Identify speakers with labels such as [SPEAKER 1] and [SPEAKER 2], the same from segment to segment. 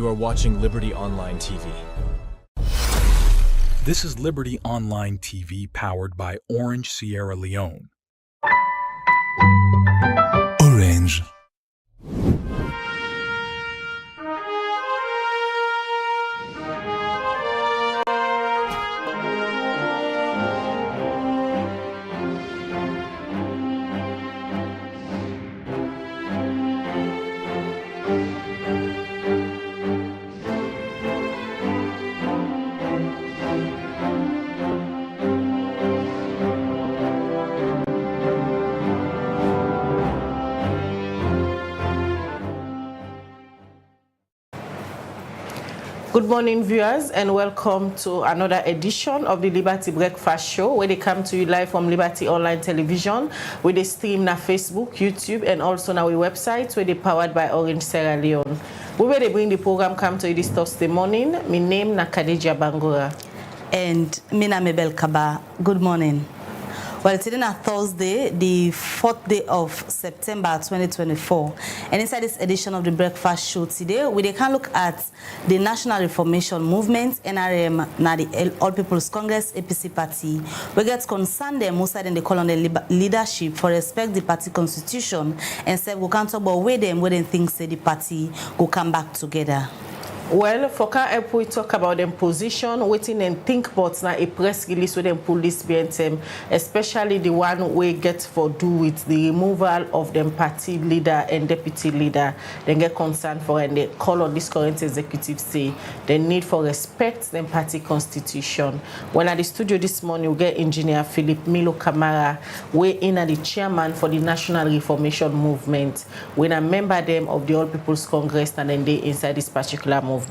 [SPEAKER 1] You are watching Liberty Online TV.
[SPEAKER 2] This is Liberty Online TV powered by Orange Sierra Leone. Orange.
[SPEAKER 3] Good morning, viewers, and welcome to another edition of the Liberty Breakfast Show, where they come to you live from Liberty Online Television, where they stream na Facebook, YouTube, and also na our website, where they powered by Orange Sierra Leone. We will bring the program come to you this Thursday morning. My name na Khadija Bangura.
[SPEAKER 4] And Mina Mabel Kaba. Good morning. Well, today is Thursday, the 4th day of September 2024. And inside this edition of the Breakfast Show today, we can look at the National Reformation Movement, NRM, na the All People's Congress, APC Party. We get concerned them most of them they call on the leadership for respect the party constitution and say we can't talk about where them think say the party will come back together.
[SPEAKER 3] Well, for help we talk about them position, waiting and think about now a press release with them police behind them, especially the one we get for do with the removal of them party leader and deputy leader. They get concerned for and they call on this current executive say the need for respect them party constitution. When at the studio this morning we get engineer Milo Kamara, we in at the chairman for the National Reformation Movement. When a member them of the All People's Congress and then they inside this particular movement.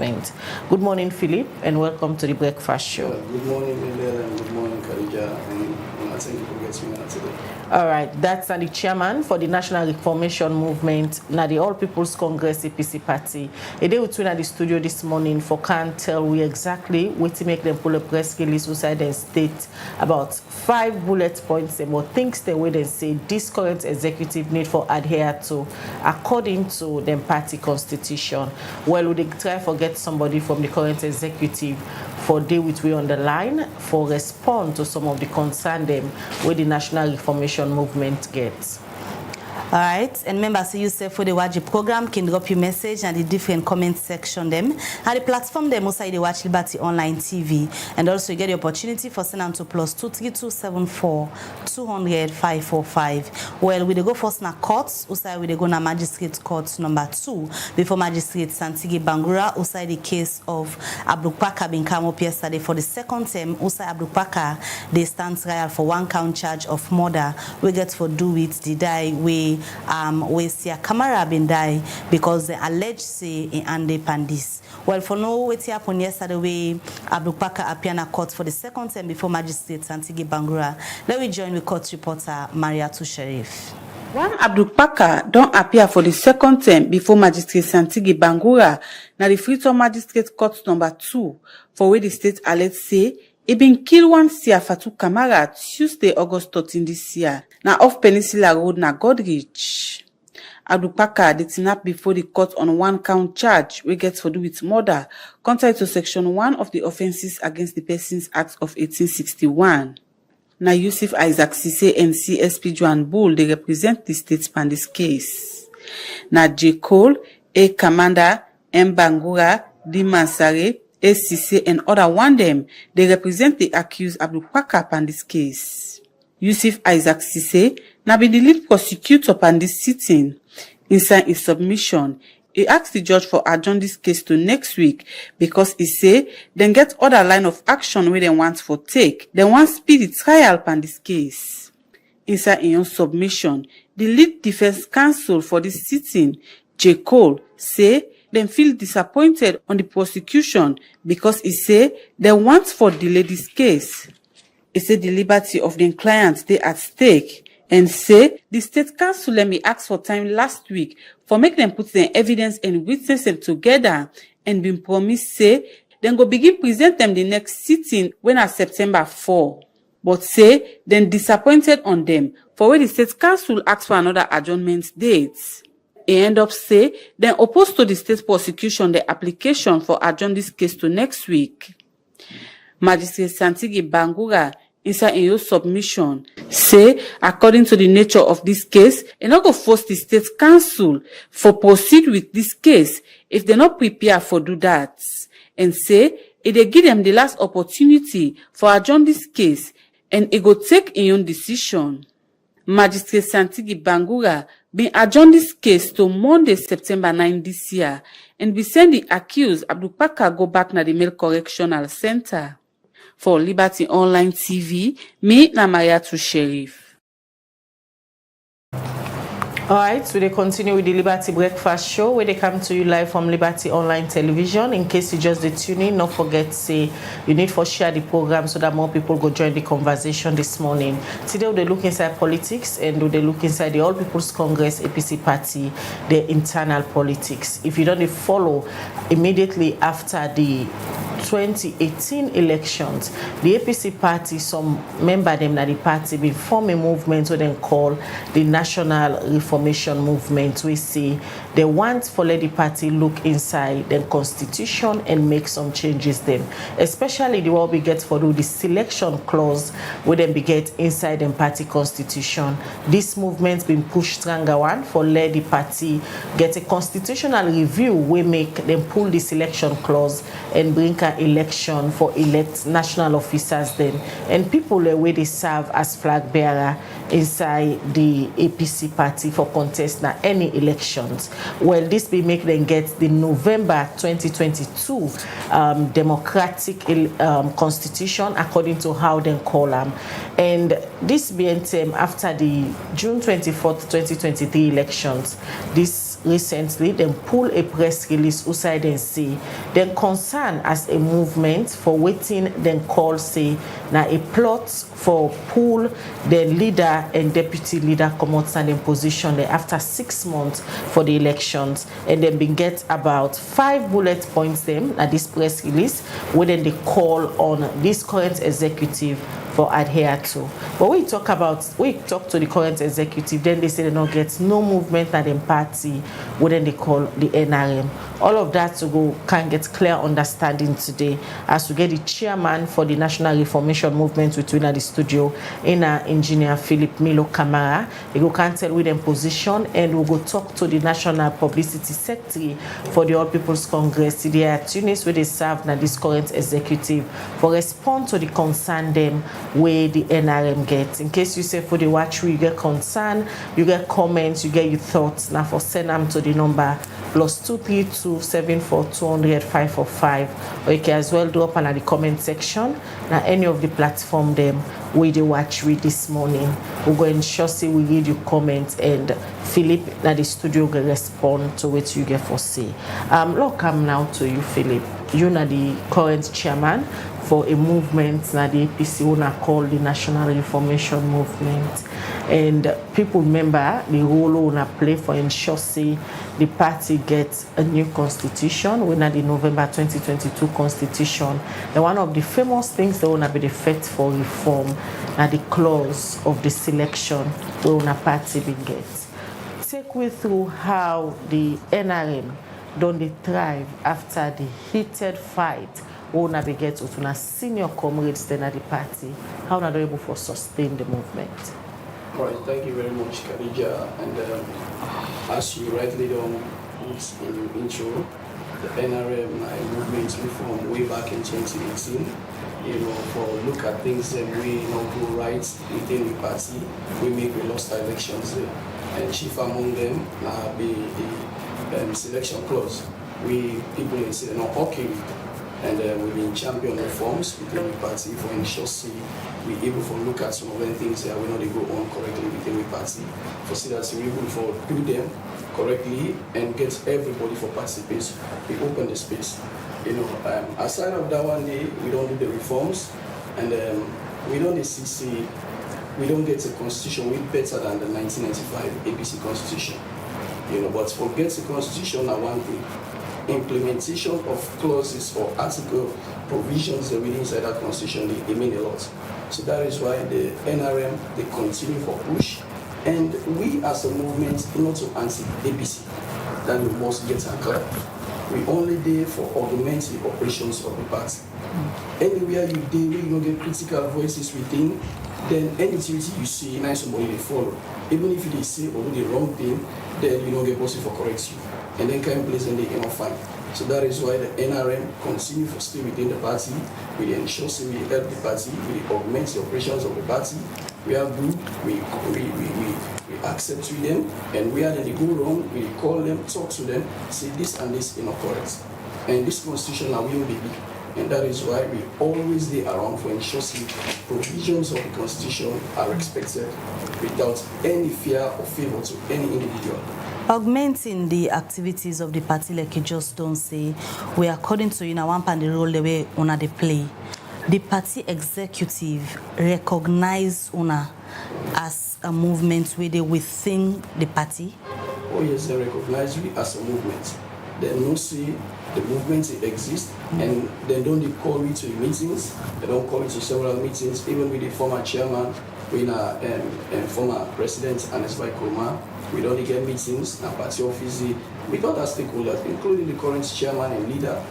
[SPEAKER 3] Good morning, Philip, and welcome to the Breakfast Show.
[SPEAKER 5] Good morning, Linda, and good morning, Khadija, and thank you for getting me out today.
[SPEAKER 3] All right, that's the chairman for the National Reformation Movement, now the All People's Congress APC Party. A day between at the studio this morning for can't tell we exactly what to make them pull a press release outside and state about 5 bullet points about things they would and say this current executive need for adhere to according to the party constitution. Well, would they try to get somebody from the current executive for day with we on the line for respond to some of the concern them where the National Reformation Movement gets.
[SPEAKER 4] All right, and members, you say for the watch the program can drop your message and the different comment section them. And the platform them also the watch Liberty Online TV, and also you get the opportunity for send on to +23274 200 545. Well, we go first na courts, also we go na magistrate court number 2 before magistrate Santigi Bangura, also the case of Abdulpaka been come up yesterday for the second term. Also Abdulpaka they stand trial for 1 count charge of murder. We get for do with the die we Sia Kamara been die because they alleged say in Ande Pandis. Well, for no what happened yesterday way Abdulpaka appeared in court for the second time before magistrate Santigi Bangura. Let me join with court reporter Mariatu Sharif.
[SPEAKER 6] One Abdulpaka don't appear for the second time before magistrate Santigi Bangura na the Freetown Magistrate Court number 2 for where the state alleged say he been killed one Sia Fatu Kamara Tuesday, August 13 this year. Now off Peninsula Road na Godrich. Abdulpaka detained before the court on 1 count charge we get for do with murder, contrary to section 1 of the Offences Against the Persons Act of 1861. Now Yusuf Isaac Sise and CSP Joan Bull they represent the state in this case. Now J. Cole, A. Commander, M. Bangura, D. Mansare, SCC and other one them, they represent the accused Abdulpaka upon this case. Yusuf Isaac Sise, now be the lead prosecutor upon this sitting. Inside his submission, he asked the judge for adjourn this case to next week because he say, then get other line of action where they want for take. They want speedy trial upon this case. Inside his submission, the lead defense counsel for this sitting, J. Cole, say, them feel disappointed on the prosecution because he say they want for delay this case. He said the liberty of the client they at stake and say the state council let me ask for time last week for make them put their evidence and witness them together and been promised say then go begin present them the next sitting when at September 4. But say then disappointed on them for where the state council asked for another adjournment date. He end up say then opposed to the state prosecution the application for adjourn this case to next week. Magistrate Santigi Bangura inside in your submission say according to the nature of this case, e no go force the state council for proceed with this case if they not prepare for do that, and say if they give them the last opportunity for adjourn this case and it go take in own decision. Magistrate Santigi Bangura been adjourn this case to Monday, September 9 this year and be send the accused Abdul Paka go back na the Male Correctional Center. For Liberty Online TV, me na Mariatu Sheriff.
[SPEAKER 3] All right, so they continue with the Liberty Breakfast Show where they come to you live from Liberty Online Television. In case you just tune in, don't forget to say you need to share the program so that more people go join the conversation this morning. Today they look inside politics and they look inside the All People's Congress APC Party, the internal politics. If you don't follow immediately after the 2018 elections, the APC Party, some member them that the party been form a movement what they call the National Reformation Movement. We see they want for let the party look inside the constitution and make some changes them, especially the what we get for the selection clause where then we get inside the party constitution. This movement's been pushed stronger one for let the party get a constitutional review. We make them pull the selection clause and bring an election for elect national officers then and people where they serve as flag bearer inside the APC party for contest na any elections. Well, this be make them get the November 2022 democratic constitution according to how they call them, and this being after the June 24th 2023 elections. This recently then pull a press release outside and say then concern as a movement for waiting then call say now a plot for pull the leader and deputy leader come out standing position there after 6 months for the elections, and then been get about 5 bullet points them at this press release where then they call on this current executive for adhere to. But we talk to the current executive, then they say they don't get no movement at the party, what then they call the NRM. All of that to go can get clear understanding today as we get the chairman for the National Reformation Movement between the studio in our engineer Philip Milo Kamara. We go can tell with them position and we'll go talk to the National Publicity Secretary for the All People's Congress, the Tunis where they serve now this current executive for respond to the concern them where the NRM gets. In case you say for the watch you get concern, you get comments, you get your thoughts, now for send them to the number +232 74200 545, or you can as well drop on the comment section now any of the platform them where they watch with this morning. We'll go and sure see we read your comments and Philip now the studio will respond to what you get for say. Look, come now to you, Philip. You are the current chairman for a movement now the APC owner called the National Reformation Movement, and people remember the role owner play for ensure say the party gets a new constitution. When at the November 2022 constitution, and one of the famous things they wanna be the effect for reform now the clause of the selection where owner party be get. Take me through how the NRM don't they thrive after the heated fight wona be get with una senior comrades then at the party. How are they able to sustain the movement?
[SPEAKER 5] All right, thank you very much, Khadija. And as you rightly done in your intro, the NRM movement reform way back in 2018. For look at things and we go right within the party. We make we lost elections, and chief among them be the selection clause. We people in say not okay. And we've been champion reforms within the party for ensure we able to look at some of the things that we know they go on correctly within the party. For see that we able to do them correctly and get everybody for participation. We open the space. Aside of that one day, we don't do the reforms, and we don't see we don't get a constitution way better than the 1995 APC constitution. But forget the constitution are one thing. Implementation of clauses or article provisions that we inside that constitution, they mean a lot. So that is why the NRM, they continue for push And we as a movement, not to anti-APC, that we must get our clear. We only there for augment the operations of the party. Anywhere you do, you don't get critical voices within, then any activity you see, now somebody they follow. Even if they say or do the wrong thing, then you don't get possible for correct you. And then come place and they cannot find. So that is why the NRM continue to stay within the party. We ensure we help the party, we augment the operations of the party. We are good, we accept with them, and where they go wrong, we call them, talk to them, say this and this is not correct. And this constitution will be big. And that is why we always stay around for ensuring provisions of the constitution are respected without any fear or favor to any individual.
[SPEAKER 4] Augmenting the activities of the party, like you just don't say, we according to one pan the role the way una they play. The party executive recognize una as a movement where they within the party.
[SPEAKER 5] Oh yes, they recognize we as a movement. They don't see the movement exists, and they don't call me to the meetings. They don't call me to several meetings, even with the former chairman, with former president, Anas Baikoma. We don't get meetings, and party office, with other stakeholders, including the current chairman and leader,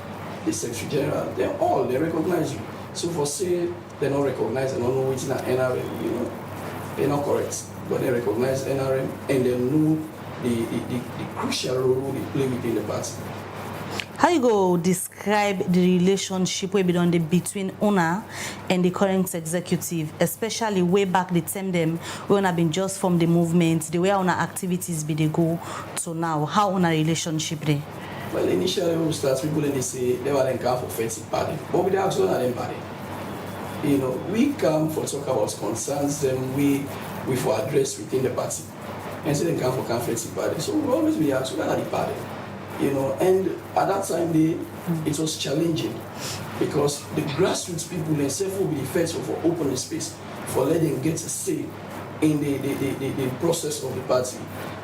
[SPEAKER 5] the secretary general. They recognize you. So for say they don't recognize and don't know which is an NRM, they're not correct. But they recognize NRM and they know the crucial role they play within the party.
[SPEAKER 4] How you go describe the relationship way between una and the current executive, especially way back the time them when have been just from the movement, the way una activities be they go to now? How una relationship there?
[SPEAKER 5] Well, initially when we start, people they say they were then come for fancy party, but we actually not them party. We come for talk about concerns and we for address within the party, and so they come for fancy party. So we always be actually at the party. And at that time, it was challenging because the grassroots people themselves will be the first for open space, for letting them get a say in the process of the party.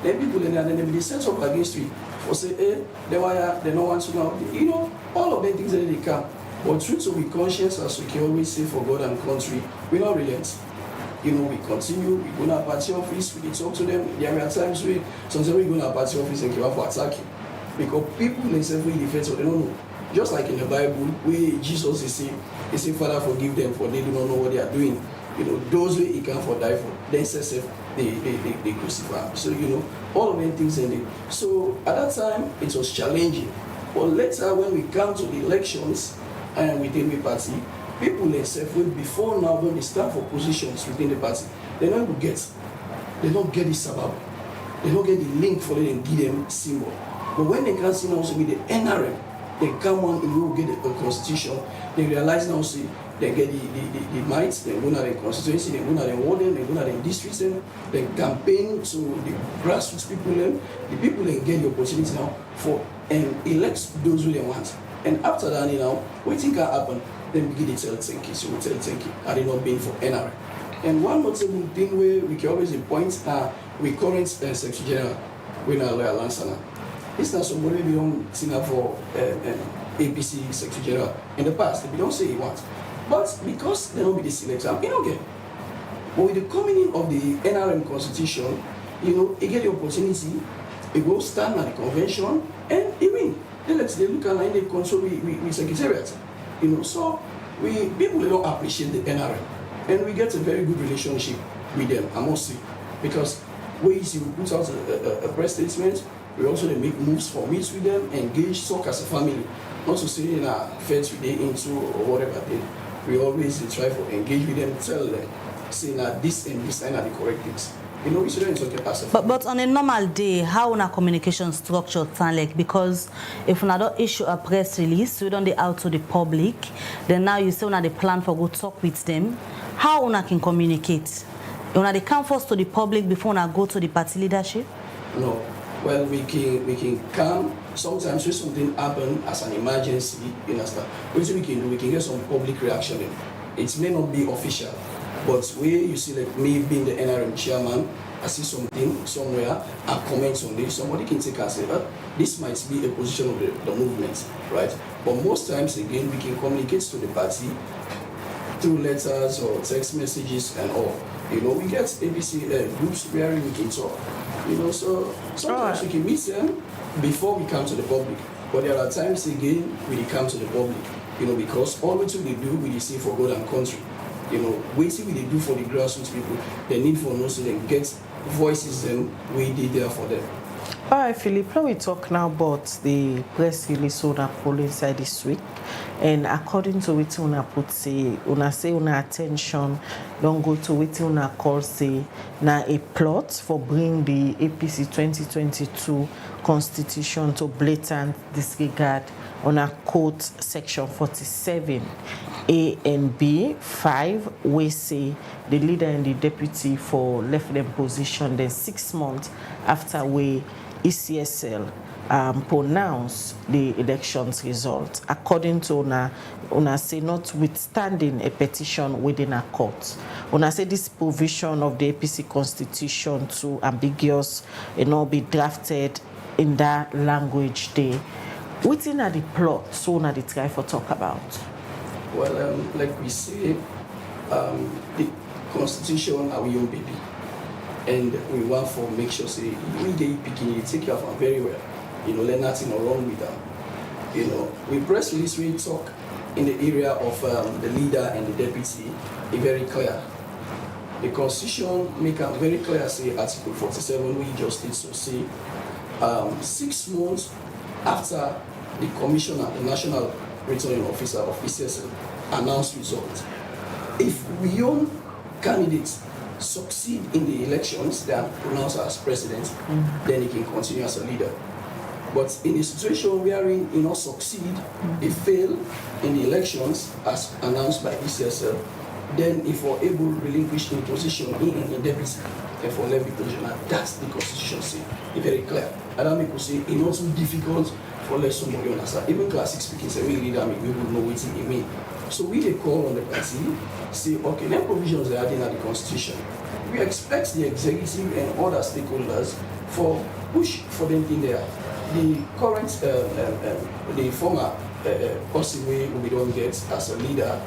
[SPEAKER 5] Then people then be set up against it for say, they don't want to know. All of the things that they come. But truth to be conscious, as we can always say for God and country, we don't relent. We continue, we go to our party office, we talk to them. There are times sometimes we go to our party office and give up for attacking. Because people themselves will defend, so they don't know. Just like in the Bible, where Jesus is saying, Father, forgive them, for they do not know what they are doing. Those way he can for die for, then they crucify. So, all of them things in it. So, at that time, it was challenging. But later, when we come to the elections and within the party, people themselves, before now, when they stand for positions within the party, they don't get the sabab. They don't get the link for them and give them symbol. But when they can see now with the NRM, they come on and will get the constitution, they realize now see they get the might, they go to the constituency, they go to the warden, they go to the districts, they campaign to the grassroots people, the people then get the opportunity now for elect those who they want. And after that, what think can happen? Then begin to tell thank you. So we tell thank you. Are they not being for NRM? And one notable thing where we can always point with current Secretary General, we now lawyer Lansana. It's not somebody we don't see now for APC Secretary General in the past. They don't say he wants. But because they don't be the selection, he don't get. But with the coming in of the NRM Constitution, he get the opportunity, he go stand at the convention, and he win. They look at they control with Secretariat. So people don't appreciate the NRM. And we get a very good relationship with them, I must say. Because we put out a press statement, we also make moves for meets with them, engage, talk as a family. Not to say in a fence we they into or whatever thing. We always try to engage with them, tell them, say that this and this are the correct things. We shouldn't talk as a family.
[SPEAKER 4] But on a normal day, how una communication structure sound like? Because if una don't issue a press release, we don't dey out to the public, then now you say una dey plan for go talk with them. How una can communicate? Una dey come first to the public before una go to the party leadership?
[SPEAKER 5] No. Well, we can come. Sometimes when something happen as an emergency, you understand. What we can do, we can get some public reaction. It may not be official, but where you see like me being the NRM chairman, I see something somewhere, I comment on this. Somebody can take and say, this might be a position of the movement, right? But most times again, we can communicate to the party through letters or text messages and all. You know, we get APC groups where we can talk. You know, so sometimes we can meet them before we come to the public. But there are times again we come to the public. You know, because all what we do, we see for God and country. You know, waiting we do for the grassroots people, the need for us to get voices them, we did there for them.
[SPEAKER 3] All right, Philip, let me talk now about the press release on a poll inside this week. And according to what una put say una attention, don't go to what una call say na a plot for bring the APC 2022 constitution to blatant disregard on a quote section 47 A and B 5 we say the leader and the deputy for left them position then 6 months after we ECSL pronounce the elections result. According to una say notwithstanding a petition within a court. Una say this provision of the APC constitution too ambiguous and not be drafted in that language there. Within the plot, so una the try for talk about.
[SPEAKER 5] Well, like we say, the constitution our young baby. And we want to make sure say we get picking you take care of them very well. You know, let nothing wrong with them. You know, we press release we talk in the area of the leader and the deputy, it's very clear. The constitution make it very clear, say Article 47, we just did so say 6 months after the commissioner, the national returning officer of ECSL announced results. If we young candidates succeed in the elections, they are pronounced as president, then he can continue as a leader. But in a situation wherein he not succeed, he fail in the elections as announced by ECSL, then if we're able to relinquish the position in deputy and for levy position, that's the constitution say. It's very clear. And that make us say it's not too difficult for let somebody understand. Even classic speaking say we leader we will know what it mean. So we they call on the party, say, okay, then provisions they are in the constitution. We expect the executive and other stakeholders for push for them in there. The current, the former person we don't get as a leader,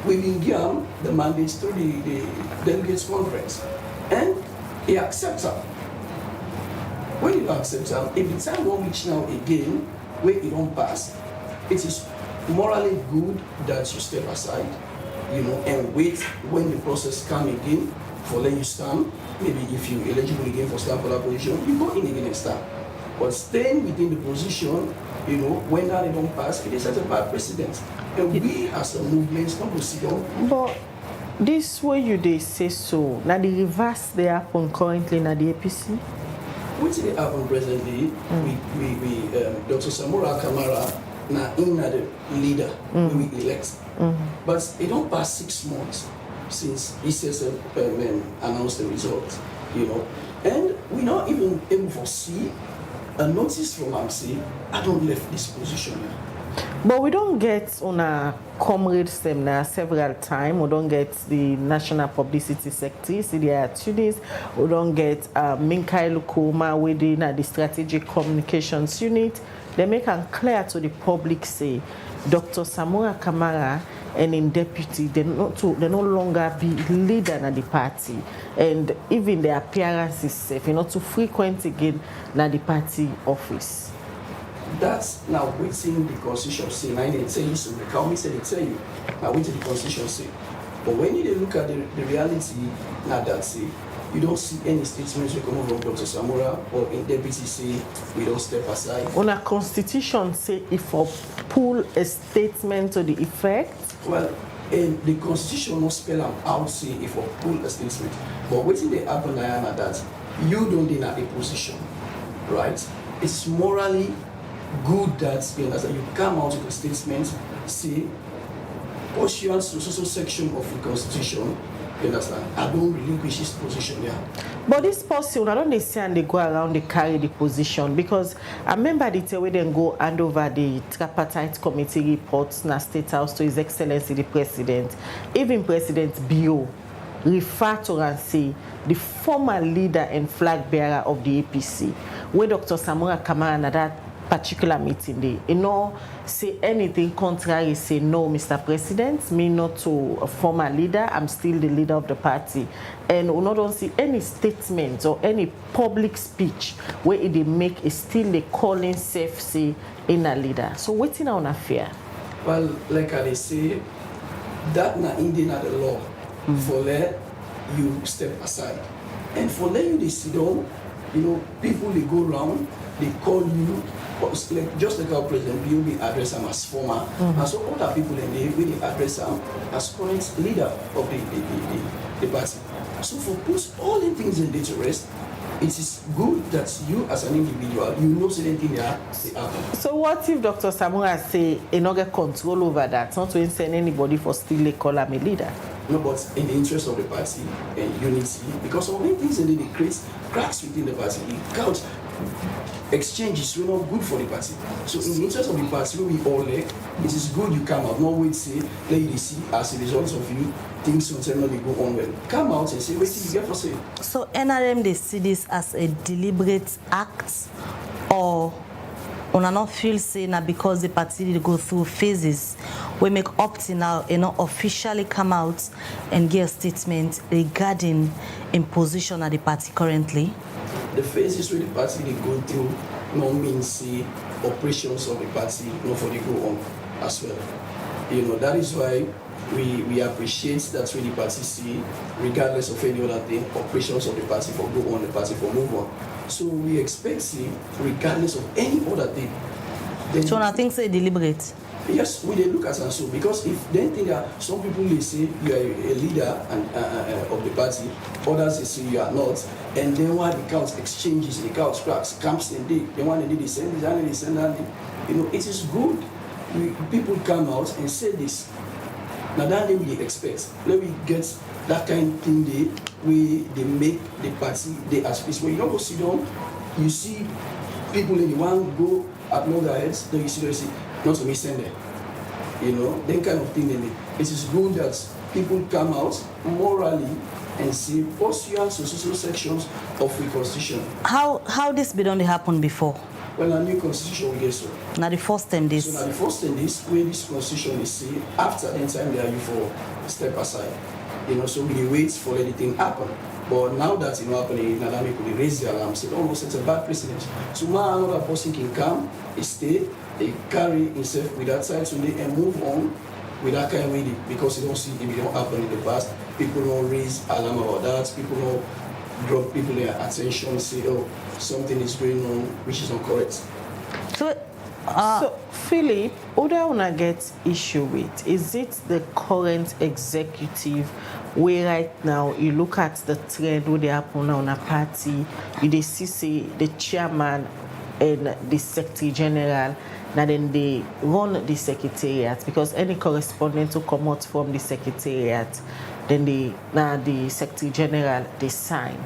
[SPEAKER 5] we will give the mandates through the delegates conference, and he accepts them. When you accept them, if the time won't reach now again, where it don't pass, it is morally good that you step aside, you know, and wait when the process come again for let you stand. Maybe if you eligible again for stand for that position, you go in again and stand. But staying within the position, you know, when that they don't pass, it is set by precedent. And we as a movement not to sit down.
[SPEAKER 3] But this way you they say so. Now the reverse they happen currently in the APC.
[SPEAKER 5] What did happen presently? We Dr. Samora Kamara now in the leader we elect. But it don't pass 6 months since ECSL announced the results, you know. And we're not even able to see a notice from MC, I don't left this position now.
[SPEAKER 3] But we don't get on a comrades them now several times. We don't get the National Publicity Secretary, CDI, we don't get Minkai Lukuma within the Strategic Communications Unit. They make it clear to the public say Dr. Samora Kamara and in deputy, they no longer be leader in the party, and even their appearance is safe, you know, too frequent again in the party office.
[SPEAKER 5] That's now waiting the constitution say. Now they tell you so. The council say they tell you. Now waiting the constitution say. But when you look at the reality, now that say you don't see any statements that come from Dr. Samora or in deputy say we don't step aside.
[SPEAKER 3] On a constitution say if I pull a statement to the effect.
[SPEAKER 5] Well, the constitution not spell out say if I pull a statement. But waiting they happen now that you don't in a position, right? It's morally good that you understand you come out with a statement, say pursuant to social section of the constitution. You understand? I don't relinquish this position, yeah. But
[SPEAKER 3] this person, I don't they say and they go around, they carry the position because I remember the way they go hand over the tripartite committee reports in the State House to His Excellency the President. Even President Bio refer to and say the former leader and flag bearer of the APC, where Dr. Samora Kamara and that particular meeting day. You know, say anything contrary, say no, Mr. President, me not to a former leader, I'm still the leader of the party. And we don't see any statement or any public speech where it they make is still the calling safe say in a leader. So waiting on affair.
[SPEAKER 5] Well, like I say, that na Indian at the law for let you step aside. And for let you they sit down, you know, people they go around, they call you, like, just like our president, you will address them as former, and so other people in they really address them as current leader of the party. So for put all the things in there to rest, it is good that you as an individual, you know certain they happen.
[SPEAKER 3] So what if Dr. Samura say he not get control over that, not to send anybody for still a call him a leader?
[SPEAKER 5] No, but in the interest of the party and unity, because of many things in there, they create cracks within the party. It counts exchanges were not good for the party. So in the interest of the party, we all like, it is good you come out, not wait say, let you see as a result of you, things sometimes they go on well. Come out and say, wait till you get for say.
[SPEAKER 4] So NRM, they see this as a deliberate act, or on not feel say now because the party they go through phases, we make up to now, you know, officially come out and give a statement regarding imposition at the party currently?
[SPEAKER 5] The phases where the party they go through no means say operations of the party, not for they go on as well. You know, that is why we appreciate that when the party see, regardless of any other thing, operations of the party for go on, the party for move on. So we expect see, regardless of any other thing.
[SPEAKER 4] So I think say deliberate.
[SPEAKER 5] Yes, we look at and so, because if they think that some people they say you are a leader of the party, others they say you are not, and then why the counts exchanges, the counts cracks, camps and they want to do this and they send that, you know, it is good. People come out and say this. Now that we expect. Let me get that kind of thing they make the party they as peace. When you don't go sit down, you see people in the one go at loggerheads, then you see not to me send them. You know, that kind of thing. It is good that people come out morally and say pursuant to social sections of the constitution.
[SPEAKER 4] How this been only happened before?
[SPEAKER 5] Well, a new constitution will get so.
[SPEAKER 4] Now the first time this.
[SPEAKER 5] So now the first time this, where this constitution is say after the time they are you for step aside. You know, so we wait for anything happen. But now that it happening, Nadami could raise the alarm, say almost it's a bad precedent. So now another person can come, he stay, he carry himself with that side today and move on with that kind of way, because you don't see if it don't happen in the past. People don't raise alarm about that, people don't draw people their attention, say, oh, something is going on which is not correct.
[SPEAKER 3] So Philip, who do I want to get issue with? Is it the current executive where right now you look at the trend where they happen on a party, you see say the chairman and the secretary general, now then they run the secretariat, because any correspondent who come out from the secretariat, then the secretary general they sign.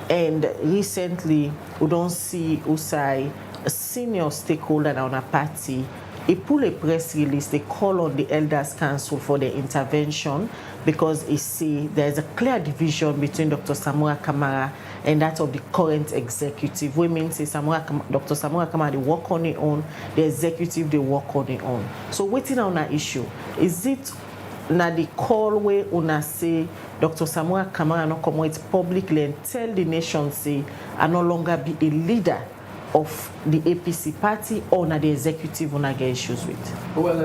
[SPEAKER 3] And recently we don't see Usai, a senior stakeholder on a party, he pull a press release, they call on the Elders Council for their intervention, because he see there's a clear division between Dr. Samura Kamara and that of the current executive. Women say Dr. Samura Kamara, they work on their own, the executive, they work on their own. So waiting on an issue, is it now the call where una say Dr. Samura Kamara no come out publicly and tell the nation say I no longer be a leader of the APC party, or na the executive una get issues with?
[SPEAKER 5] Well,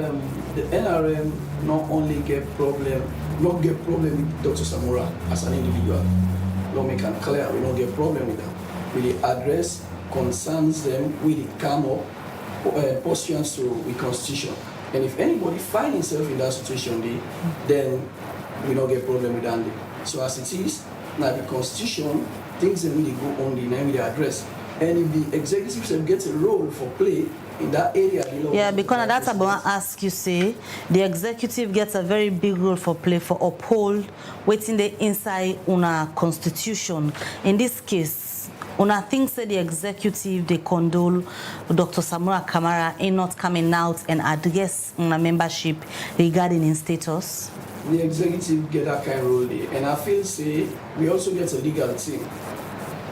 [SPEAKER 5] the NRM not only get problem with Dr. Samura as an individual. Don't make it clear, we don't get problem with them. We address concerns them, we come up pursuant to the constitution. And if anybody find himself in that situation, then we don't get problem with that. So as it is, now the constitution, things that really go on, we address. And if the executive gets a role for play in that area,
[SPEAKER 4] yeah, because that's what I want to ask you. Say the executive gets a very big role for play for uphold within the inside una constitution. In this case, una thinks that the executive they condole Dr. Samura Kamara in not coming out and address una membership regarding his status.
[SPEAKER 5] The executive get that kind of role there, and I feel say we also get a legal team.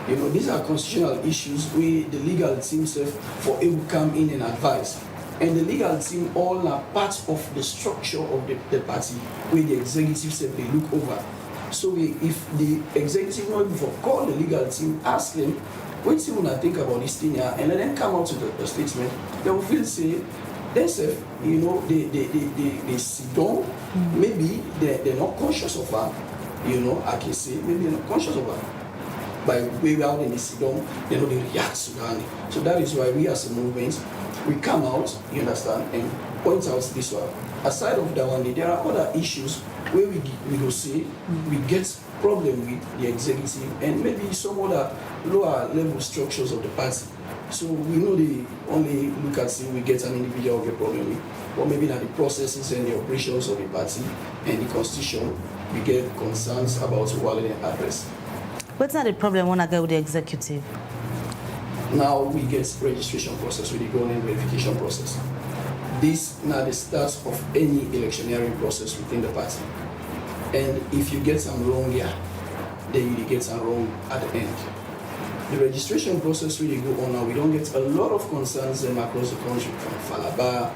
[SPEAKER 5] You know, these are constitutional issues where the legal team for able to come in and advise. And the legal team all are part of the structure of the party where the executive self they look over. So if the executive not able to call the legal team, ask them, what do you want to think about this thing here? And let them come out with a statement, they will feel say, themselves, you know, they sit down, maybe they're not conscious of her, you know, I can say, maybe they're not conscious of her. By way out in the sit down, they know they react to that. So that is why we as a movement, we come out, you understand, and point out this one. Aside of that one, there are other issues where we go say we get problem with the executive and maybe some other lower level structures of the party. So we know they only look at see we get an individual of a problem with, or maybe not the processes and the operations of the party and the constitution, we get concerns about what they address.
[SPEAKER 4] What's not the problem when I go with the executive?
[SPEAKER 5] Now we get registration process with the government verification process. This now the start of any electioneering process within the party. And if you get some wrong here, then you get some wrong at the end. The registration process really go on now. We don't get a lot of concerns across the country from Falaba,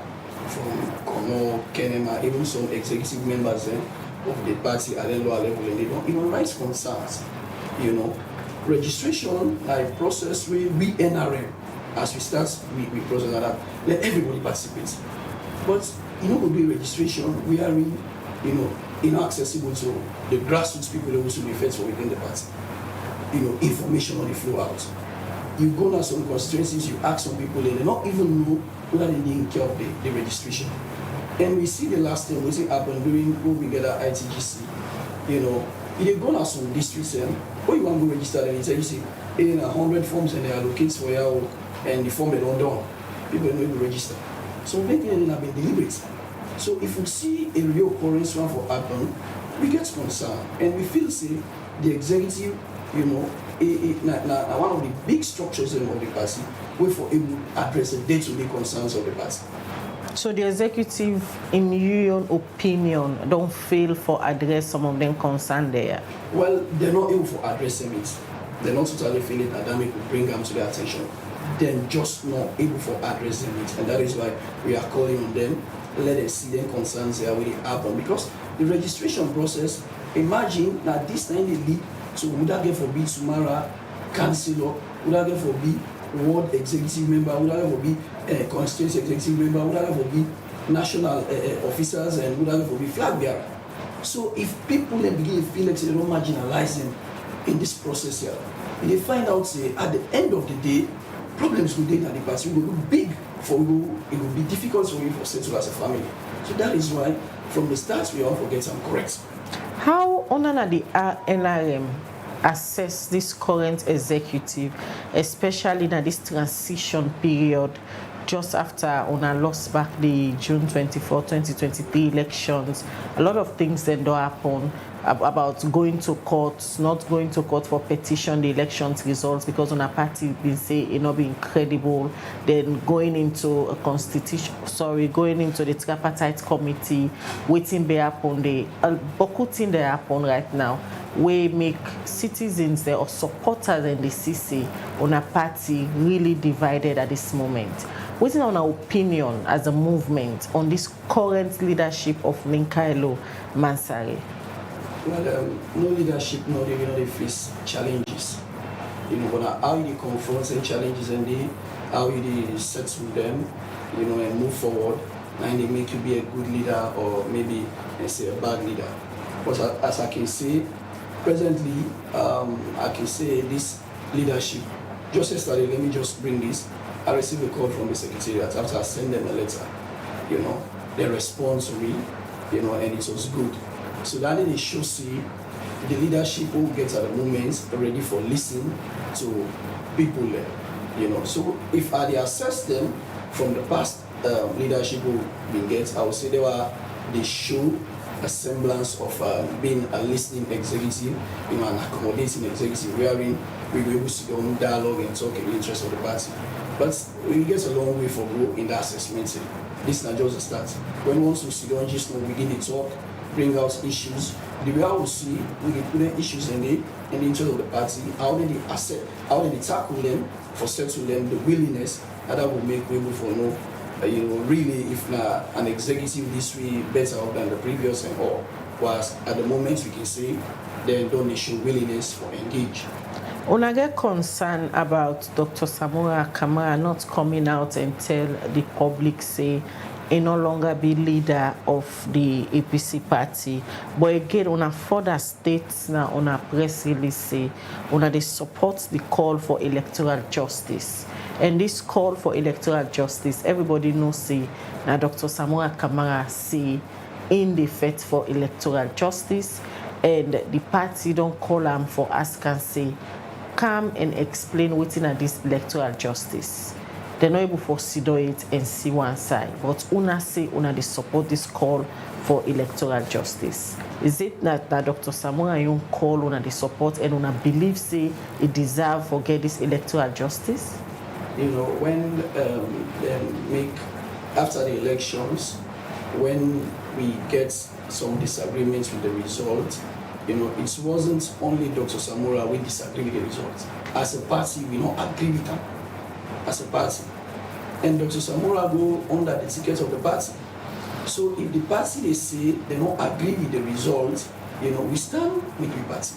[SPEAKER 5] from Kono, Kenema, even some executive members of the party at the lower level, and they don't even raise concerns. You know, registration like process we NRM as we start we process that let everybody participate. But you know, we registration we are inaccessible to the grassroots people who also be fed for within the party. You know, information on the flow out. You go to some constituencies, you ask some people, and they don't even know whether they didn't care of the registration. And we see the last thing, what happened during when we get our ITGC, you know, they go to some districts and you want to go register, and you see 100 forms and they allocate for you, and the form they don't done. People don't even register. So maybe they have been deliberate. So if we see a real occurrence one for happen, we get concerned and we feel say the executive, you know, one of the big structures of the party, we for able to address the day-to-day concerns of the party.
[SPEAKER 3] So the executive, in your opinion, don't fail for address some of them concern there?
[SPEAKER 5] Well, they're not able to address them it. They're not totally feeling that will bring them to their attention. They're just not able to address them it. And that is why we are calling on them, let them see them concerns there with the happen. Because the registration process, imagine that this time they lead to would that get for be Sumara, councillor, would that get for be ward executive member, would that get for be constituency executive member, would that get for be national officers, and would that get for be flag bearer. So if people then begin to feel like they don't marginalize them in this process here, and they find out say at the end of the day, problems within the party will look big for you, it will be difficult for you to settle as a family. So that is why from the start we all forget some correct.
[SPEAKER 3] How Onana the NRM assess this current executive, especially in this transition period just after Ona lost back the June 24, 2023 elections? A lot of things then do happen about going to court, not going to court for petition the elections results because on a party been say it not being credible, then going into a going into the tripartite committee, waiting there upon the bokuting there upon right now, we make citizens there or supporters in the CC on a party really divided at this moment. What's on our opinion as a movement on this current leadership of Ninkailo Mansari?
[SPEAKER 5] Well, no leadership, no, they face challenges. You know, but how you confront some challenges and how you settle them, you know, and move forward, and they make you be a good leader or maybe say a bad leader. But as I can say, presently, I can say this leadership. Just yesterday, let me just bring this. I received a call from the secretariat after I sent them a letter. You know, they respond to me, you know, and it was good. So that they should see the leadership who gets at the moment ready for listening to people there, you know. So if I assess them from the past leadership who been get, I would say they show a semblance of being a listening executive, you know, an accommodating executive, wherein we will able to sit down, dialogue and talk in the interest of the party. But we get a long way for go in that assessment. This is not just a start. When once we sit down, just begin to talk, bring out issues. The way I will see, we can put issues in the interest of the party. How did they accept? How did they tackle them? For settle them, the willingness that will make way for no. Really, if not an executive this way better off than the previous and all. Was at the moment we can say they don't show willingness for engage.
[SPEAKER 3] Una get concerned about Dr. Samura Kamara not coming out and tell the public say he no longer be leader of the APC party. But again, una further states now on a press release say una they support the call for electoral justice. And this call for electoral justice, everybody knows say now Dr. Samura Kamara say in the fight for electoral justice, and the party don't call him for ask and say, come and explain what's in this electoral justice. They're not able to sit it and see one side, but una say una they support this call for electoral justice. Is it that Dr. Samura you call una they support and una believe say it deserve for get this electoral justice?
[SPEAKER 5] When they make after the elections, when we get some disagreements with the result, it wasn't only Dr. Samura we disagree with the result. As a party, we don't agree with them. As a party. And Dr. Samura go under the ticket of the party. So if the party they say they don't agree with the result, we stand with the party.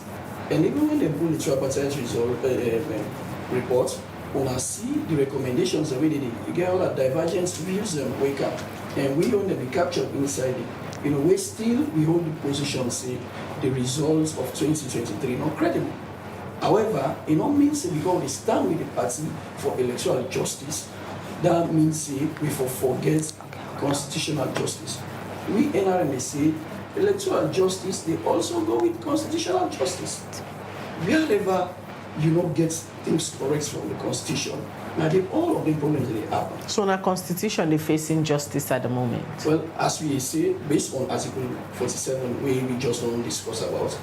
[SPEAKER 5] And even when they pull the tripartite report, when I see the recommendations the way they you get all that divergence views and wake up. And we only be captured inside it. We hold the position say the results of 2023 not credible. However, it don't mean say because we stand with the party for electoral justice, that means say we forget constitutional justice. We NRM say electoral justice, they also go with constitutional justice. Wherever get things correct from the constitution, now all of the problems that they happen. So
[SPEAKER 3] now constitution they facing justice at the moment?
[SPEAKER 5] Well, as we say, based on Article 47, we just don't discuss about,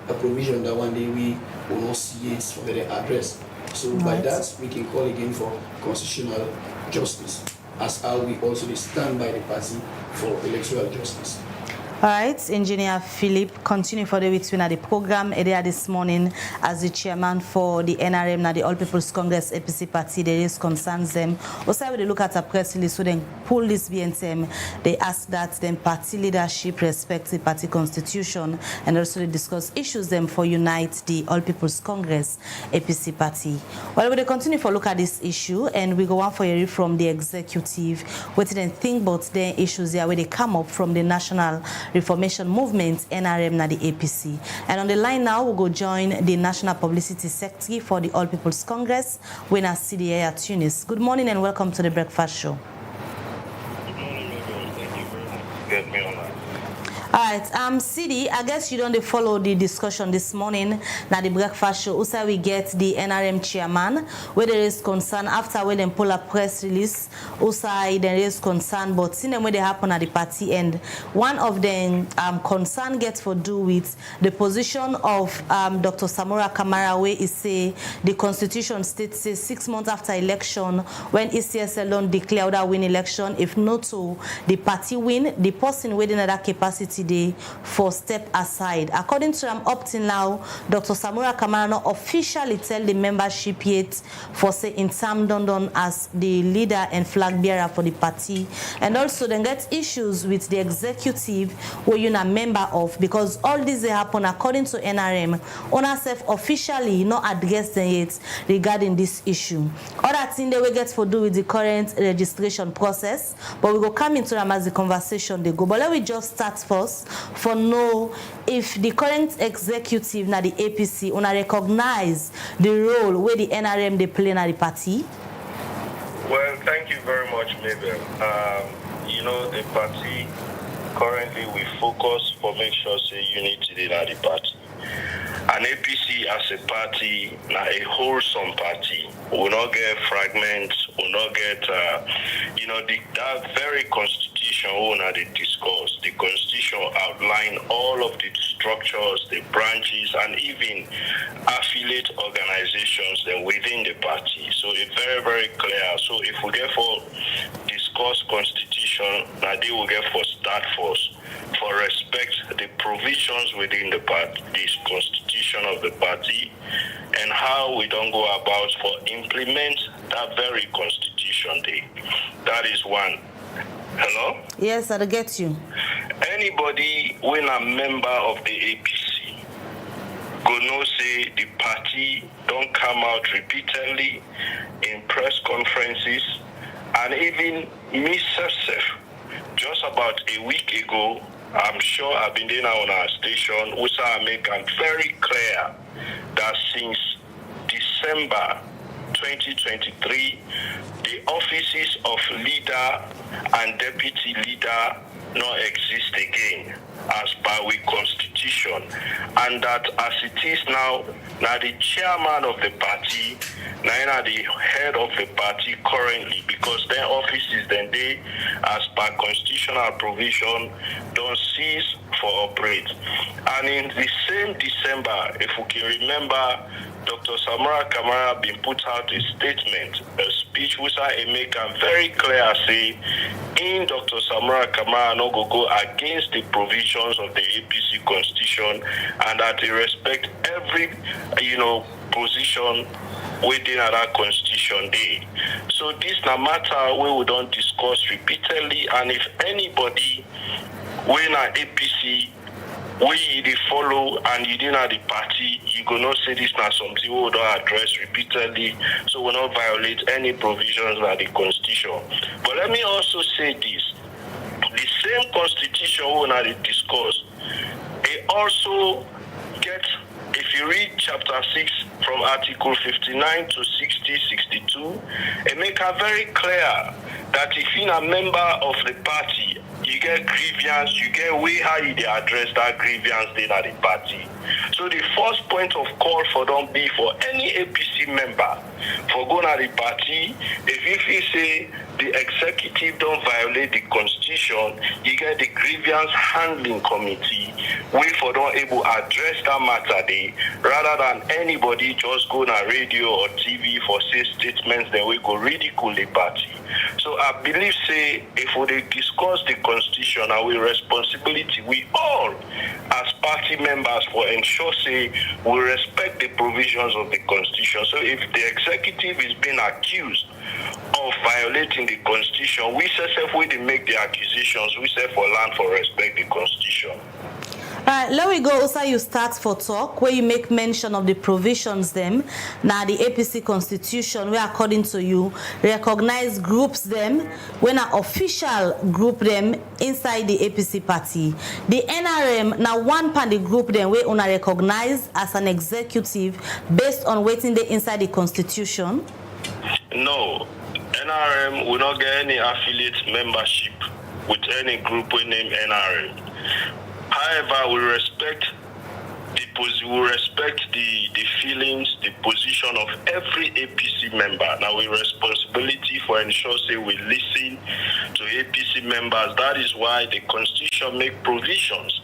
[SPEAKER 5] a provision that one day we will not see it for the address. So by that, we can call again for constitutional justice, as how we also stand by the party for electoral justice.
[SPEAKER 4] All right, Engineer Philip, continue for the weeks at the program earlier this morning as the chairman for the NRM, now the All People's Congress APC Party, they raise concerns them. Also, when they look at a press release, so then pull this BNTM, they ask that then party leadership respect the party constitution and also they discuss issues them for unite the All People's Congress APC Party. Well, we continue for look at this issue and we go on for a read from the executive, what they think about the issues there where they come up from the National Reformation Movement, NRM, na the APC. And on the line now, we'll go join the National Publicity Secretary for the All People's Congress, Winner CDA at Tunis. Good morning and welcome to the Breakfast Show.
[SPEAKER 7] Good morning, Mabel. Thank you very much. Get me online.
[SPEAKER 4] All right, CD, I guess you don't follow the discussion this morning. Now the Breakfast Show, also we get the NRM chairman, where there is concern after when they pull a press release, also there is concern, but seeing them when they happen at the party end, one of them concern gets for do with the position of Dr. Samura Kamara, where he say the constitution states 6 months after election, when ECS alone declare that win election, if not to the party win, the person within that capacity day for step aside. According to them, up till now, Dr. Samura Kamara not officially tell the membership yet for say in Sam Dondon as the leader and flag bearer for the party. And also then get issues with the executive where you're a member of, because all this they happen according to NRM. On ourselves officially not address them yet regarding this issue. Other thing they will get for do with the current registration process, but we will come into them as the conversation they go. But let me just start first for know if the current executive na the APC wanna recognize the role where the NRM they play na the party.
[SPEAKER 7] Well, thank you very much, Mabel. The party currently we focus for make sure say unity in the party. An APC as a party, now a wholesome party, will not get fragments, will not get, that very constitution that they discuss. The constitution outline all of the structures, the branches, and even affiliate organizations within the party. So it's very, very clear. So if we get for discuss constitution, now they will get for start first for respect the provisions within the party, this constitution of the party, and how we don't go about for implement that very constitution day. That is one. Hello?
[SPEAKER 4] Yes, I get you.
[SPEAKER 7] Anybody when a member of the APC go know say the party don't come out repeatedly in press conferences, and even me self, just about a week ago, I'm sure I've been there on our station, which I make it very clear that since December 2023, the offices of leader and deputy leader not exist again as per we constitution, and that as it is now the chairman of the party, now the head of the party currently, because their offices then they, as per constitutional provision, don't cease for operate. And in the same December, if we can remember, Dr. Samara Kamara been put out a statement, a speech which I make very clear, say, in Dr. Samara Kamara no go against the provisions of the APC constitution, and that they respect every, position within that constitution day. So this no matter we don't discuss repeatedly, and if anybody when an APC we they follow and you didn't have the party, you go not say this now something we don't address repeatedly, so we not violate any provisions of the constitution. But let me also say this: the same constitution we not discuss, it also gets, if you read chapter 6 from article 59 to 60, 62, it make it very clear that if you're a member of the party, you get grievance, you get way how you address that grievance then at the party. So the first point of call for don't be for any APC member for going at the party, if you say the executive don't violate the constitution, you get the grievance handling committee, we for don't able to address that matter day, rather than anybody just go on radio or TV for say statements, then we go ridicule the party. So I believe say if we discuss the constitution and we responsibility, we all as party members for ensure say we respect the provisions of the constitution. So if the executive is being accused of violating the constitution, we say we make the accusations, we say for land for respect the constitution.
[SPEAKER 4] Alright, let we go. Also, you start for talk where you make mention of the provisions them. Now the APC constitution, where according to you recognize groups them when an official group them inside the APC party. The NRM now one pan the group them where una recognize as an executive based on waiting the inside the constitution.
[SPEAKER 7] No, NRM will not get any affiliate membership with any group we name NRM. However, we respect the feelings, the position of every APC member. Now, we responsibility for ensure say we listen to APC members. That is why the constitution make provisions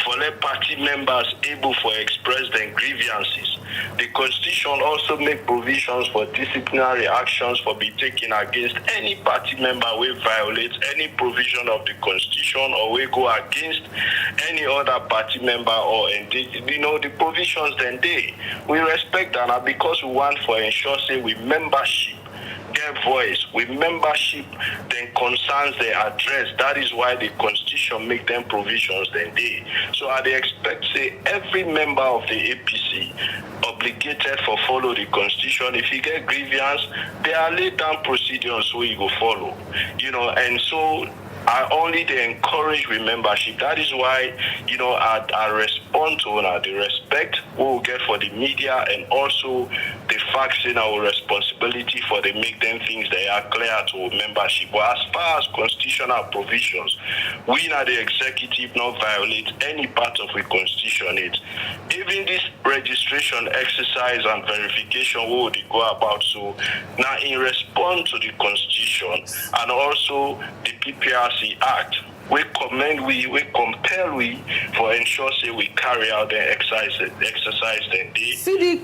[SPEAKER 7] for let party members able to express their grievances. The constitution also make provisions for disciplinary actions for be taken against any party member who violates any provision of the constitution or will go against any other party member or the provisions then we respect that, and because we want for ensure say we membership get voice with membership then concerns they address. That is why the constitution make them provisions then so I they expect say every member of the APC obligated for follow the constitution. If you get grievance, there are laid down procedures where you go follow, and so I only they encourage with membership. That is why, I respond to the respect we will get for the media, and also the facts in our responsibility for they make them things that are clear to membership. But as far as constitutional provisions, we now the executive not violate any part of the constitution. Even this registration exercise and verification we would go about. So now in response to the constitution and also the PPRC Act, we compel for ensure say we carry out the exercise then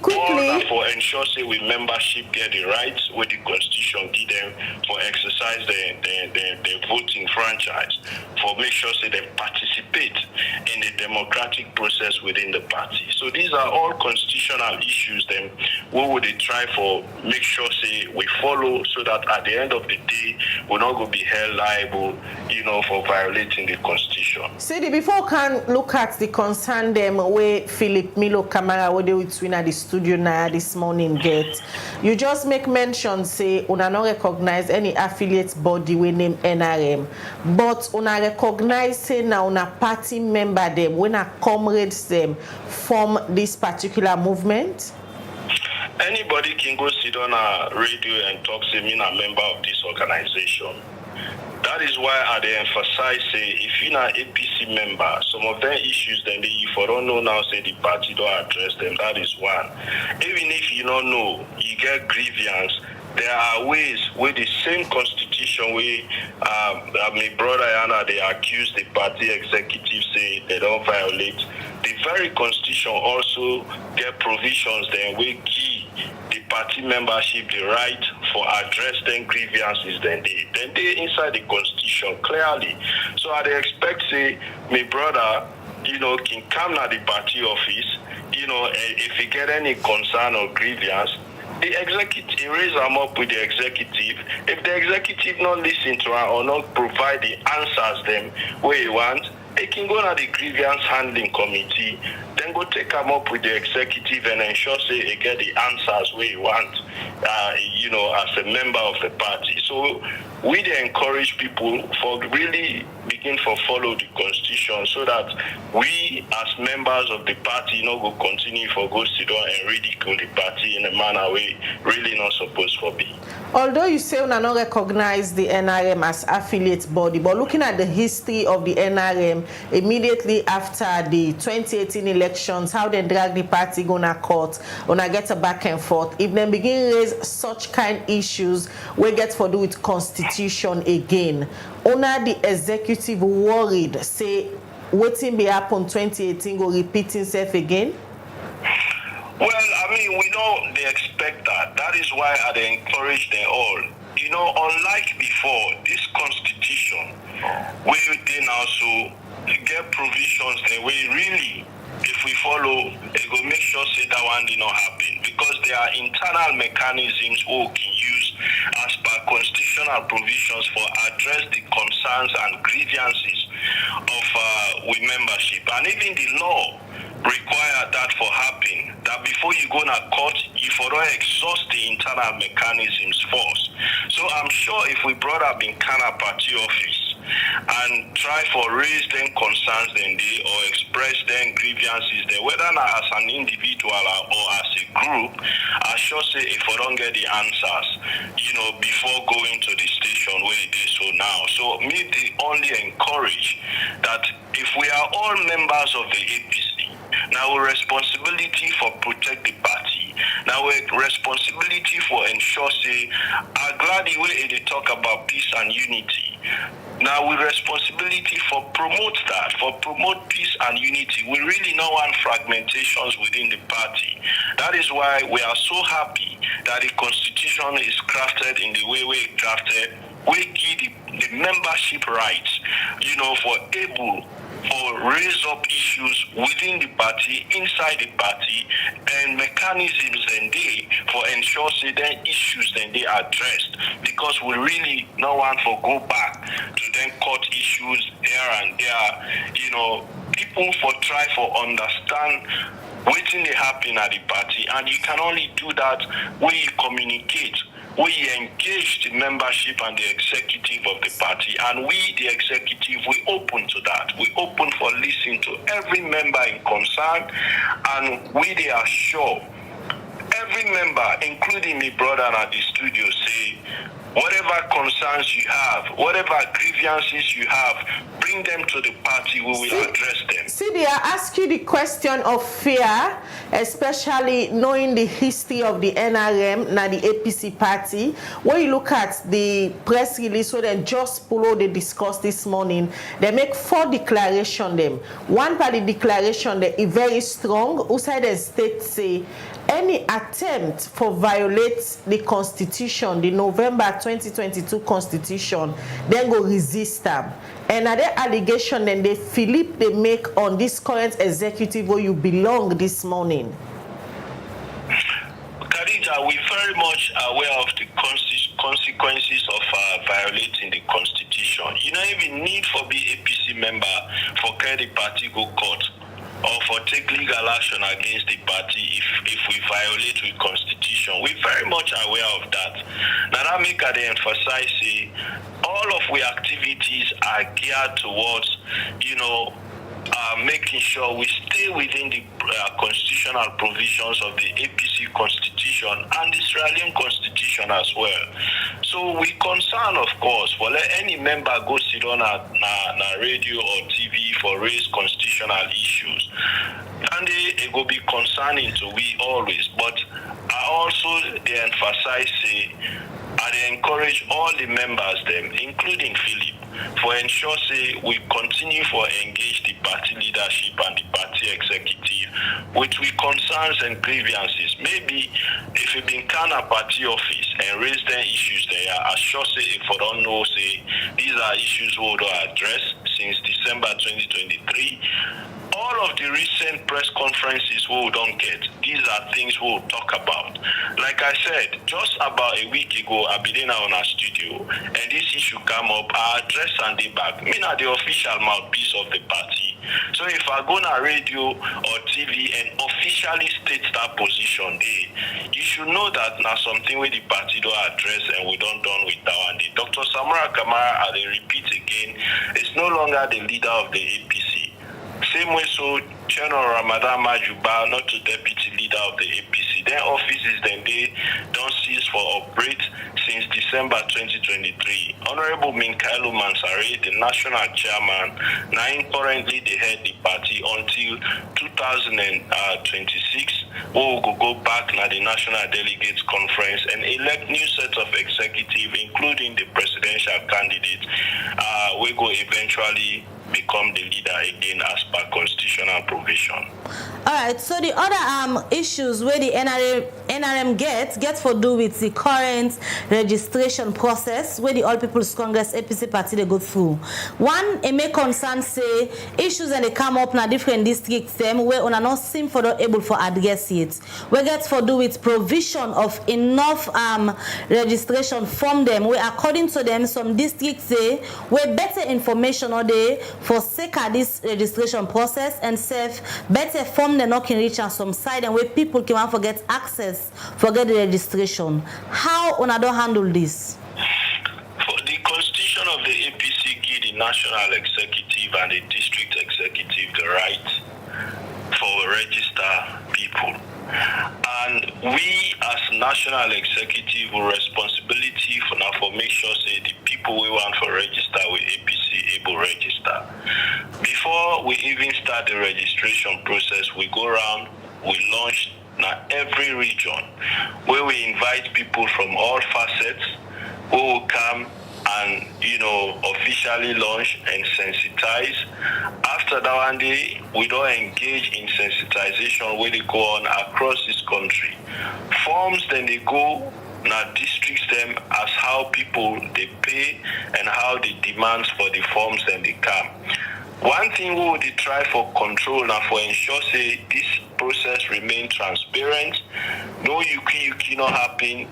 [SPEAKER 3] quickly
[SPEAKER 7] for ensure say we membership get the rights with the constitution give them for exercise the voting franchise, for make sure say they participate participate in the democratic process within the party. So these are all constitutional issues then we would try for make sure say we follow so that at the end of the day we're not going to be held liable, for violating the constitution.
[SPEAKER 3] See, before we can look at the concern them where Philip Milo Kamara where they between at the studio now this morning get. You just make mention say una not recognize any affiliate body we name NRM, but una recognize say now una party member them when a comrades them from this particular movement.
[SPEAKER 7] Anybody can go sit on a radio and talk to me, a member of this organization. That is why I emphasize say if you're an APC member, some of them issues then if you don't know now say the party don't address them. That is one. Even if you don't know, you get grievance. There are ways where the same constitution where my brother Anna they accuse the party executive say they don't violate. The very constitution also get provisions then we give the party membership the right for address them grievances then they inside the constitution clearly. So I expect say my brother can come to the party office, if he get any concern or grievance, the executive raise them up with the executive. If the executive not listen to her or not provide the answers them where you want, they can go to the grievance handling committee, then go take them up with the executive and ensure say they get the answers where you want, as a member of the party. So we encourage people for really begin for follow the constitution so that we as members of the party go continue for go sit down and ridicule the party in a manner we really not supposed to be.
[SPEAKER 3] Although you say we not recognize the NRM as affiliate body, but looking at the history of the NRM immediately after the 2018 elections, how they drag the party gonna court, gonna get a back and forth. If they begin raise such kind issues, we get for do with constitution again. Ona the executive worried, say waiting be happen 2018 go repeat itself again?
[SPEAKER 7] Well, I mean, we know they expect that. That is why I encourage them all. Unlike before, this constitution, we then also get provisions that we really, if we follow, it will make sure say that one did not happen. Because there are internal mechanisms we can use as per constitutional provisions for address the concerns and grievances of with membership. And even the law require that for happen, that before you go to court, you don't exhaust the internal mechanisms first. So I'm sure if we brought up in Kana party office and try for raise them concerns then they or express them grievances there, whether not as an individual or as a group, I sure say if we don't get the answers, before going to the station where it is so now. So me they only encourage that if we are all members of the APC, now our responsibility for protect the party. Now our responsibility for ensure say I'm glad the way they talk about peace and unity. Now we responsibility for promote that, for promote peace and unity. We really don't want fragmentations within the party. That is why we are so happy that the constitution is crafted in the way we crafted. We give the membership rights, for able or raise up issues within the party, inside the party, and mechanisms and they for ensure say then issues then they addressed, because we really no want to go back to then court issues here and there. People for try for understand waiting they happen at the party, and you can only do that when you communicate. We engage the membership and the executive of the party, and we, the executive, we open to that. We open for listening to every member in concern, and we they are sure every member, including me brother at the studio, say whatever concerns you have, whatever grievances you have, bring them to the party, we will address them.
[SPEAKER 3] See, I ask you the question of fear, especially knowing the history of the NRM, now the APC party. When you look at the press release, so they just follow they discussed this morning, they make 4 declarations them. One party declaration that is very strong, outside the state say any attempt for violate the constitution, the November 2022 constitution, then go resist them. And other allegation then they make on this current executive where you belong this morning.
[SPEAKER 7] Khadija, we're very much aware of the consequences of violating the constitution. You don't even need for be APC member for carry the party go court or for take legal action against the party if we violate the constitution. We're very much aware of that. Now that make I emphasize say all of our activities are geared towards, making sure we stay within the constitutional provisions of the APC constitution and the Australian constitution as well. So we concern, of course, for let any member go sit on a radio or TV for raise constitutional issues. And it will be concerning to we always. But I also they emphasize say, I encourage all the members them, including Philip, for ensure say we continue for engage the party leadership and the party executive with concerns and grievances. Maybe if you been can a party office and raise their issues there, I sure say if I don't know say these are issues we will address since December 2023. All of the recent press conferences we don't get, these are things we'll talk about. Like I said, just about a week ago, I've been in our studio, and this issue come up, I address Sunday back. Me not the official mouthpiece of the party. So if I go on radio or TV and officially state that position there, you should know that now something with the party don't address and we don't done with that one day. Dr. Milo Kamara, I repeat again, is no longer the leader of the APC. Same way, so General Ramadan Majuba, not the deputy leader of the APC. Their offices then they don't cease for operate since December 2023. Honorable Minkaelu Mansari, the national chairman, now currently they head the party until 2026. We will go back to the National Delegates Conference and elect new set of executive, including the presidential candidate. We go eventually become the leader again as per constitutional provision.
[SPEAKER 4] All right, so the other issues where the NRM gets for do with the current registration process where the All People's Congress APC party they go through. One, it may concern say issues and they come up in different districts them where on not seem for not able for address it. We get for do with provision of enough registration from them where according to them some districts say where better information or they for sake of this registration process and save better form they not can reach on some side and where people can forget access, forget the registration. How on don't handle this?
[SPEAKER 7] For the constitution of the APC give the national executive and the district executive the right for register people. And we as national executive have responsibility for now for make sure say the people we want for register with APC able register. Before we even start the registration process, we go around, we launch now every region where we invite people from all facets who will come and officially launch and sensitize. After that one day, we don't engage in sensitization where they go on across this country. Forms then they go now districts them as how people they pay and how the demands for the forms then they come. One thing we would try for control and for ensure say this process remain transparent, no yuki not happen,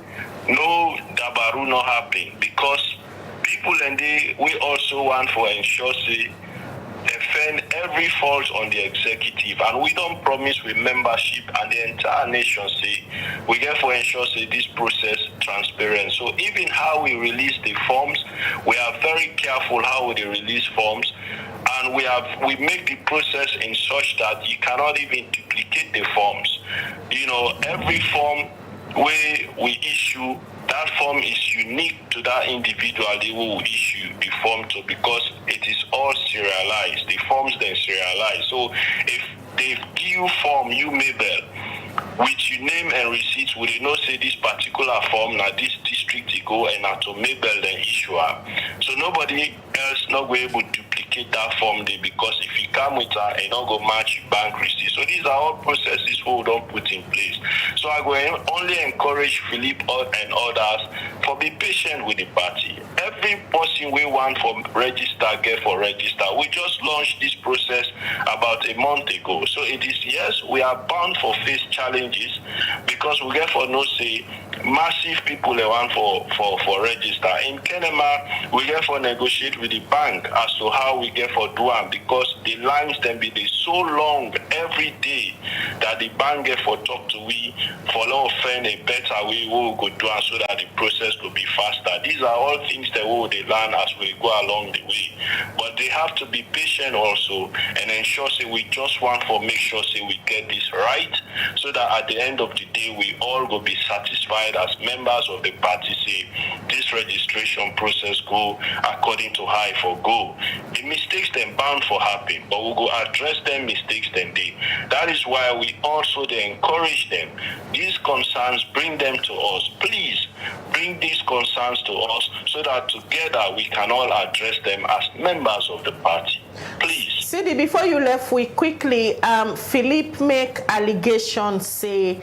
[SPEAKER 7] no dabaru not happen, because people and we also want for ensure say defend every fault on the executive, and we don't promise with membership and the entire nation say we get for ensure say this process transparent. So even how we release the forms, we are very careful how we release forms, and we make the process in such that you cannot even duplicate the forms. Every form we issue, that form is unique to that individual they will issue the form to, because it is all serialized. The forms then serialized. So if they give you form, you Mabel, with your name and receipts, will you not say this particular form, now this district you go and now to Mabel then issue up. So nobody else not be able to duplicate that form there, because if you come with her and not go match you back bank receipt. So these are all processes we don't put in place. So I will only encourage Philip and others for be patient with the party. Every person we want for register, get for register. We just launched this process about a month ago. So it is, yes, we are bound for face challenges because we get for no say massive people they want for register. In Kenema, we get for negotiate with the bank as to how we get for do them because the lines can be so long every day that the bank get for talk to we for no offend a better way we will go do so that the process could be faster. These are all things that we will learn as we go along the way. But they have to be patient also and ensure say we just want to make sure say we get this right so that at the end of the day we all go be satisfied as members of the party say this registration process go according to how it for go. The mistakes then bound for happen, but we'll go address them mistakes then they. That is why we also they encourage them. These concerns, bring them to us. Please bring these concerns to us so that together we can all address them as members of the party. Please.
[SPEAKER 3] Sidi, before you left, we quickly, Philip make allegations say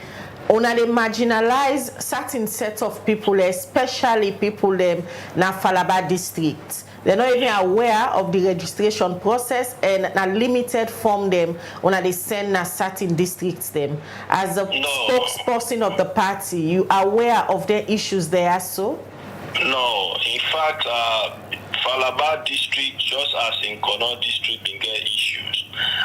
[SPEAKER 3] on they marginalize certain set of people, especially people in Falaba district. They're not even aware of the registration process and a limited form them when they send a certain districts them. As a spokesperson of the party, you are aware of the issues there so?
[SPEAKER 7] No, in fact, Falaba district, just as in Kono district, been get issues.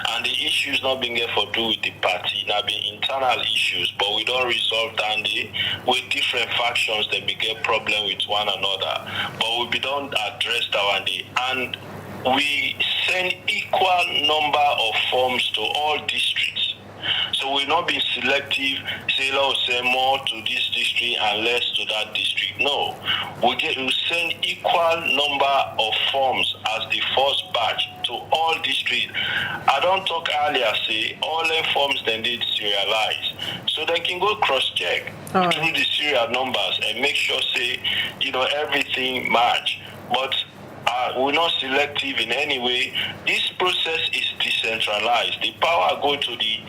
[SPEAKER 7] And the issues not being get for do with the party, now be internal issues, but we don't resolve them with different factions that we get problem with one another. But we don't address that one day. And we send equal number of forms to all districts. So we're not being selective, say more to this district and less to that district. No, we send equal number of forms as the first batch to all districts. I don't talk earlier, say all the forms then did serialize. So they can go cross-check through the serial numbers and make sure, say, everything match. But we're not selective in any way. This process is decentralized. The power go to the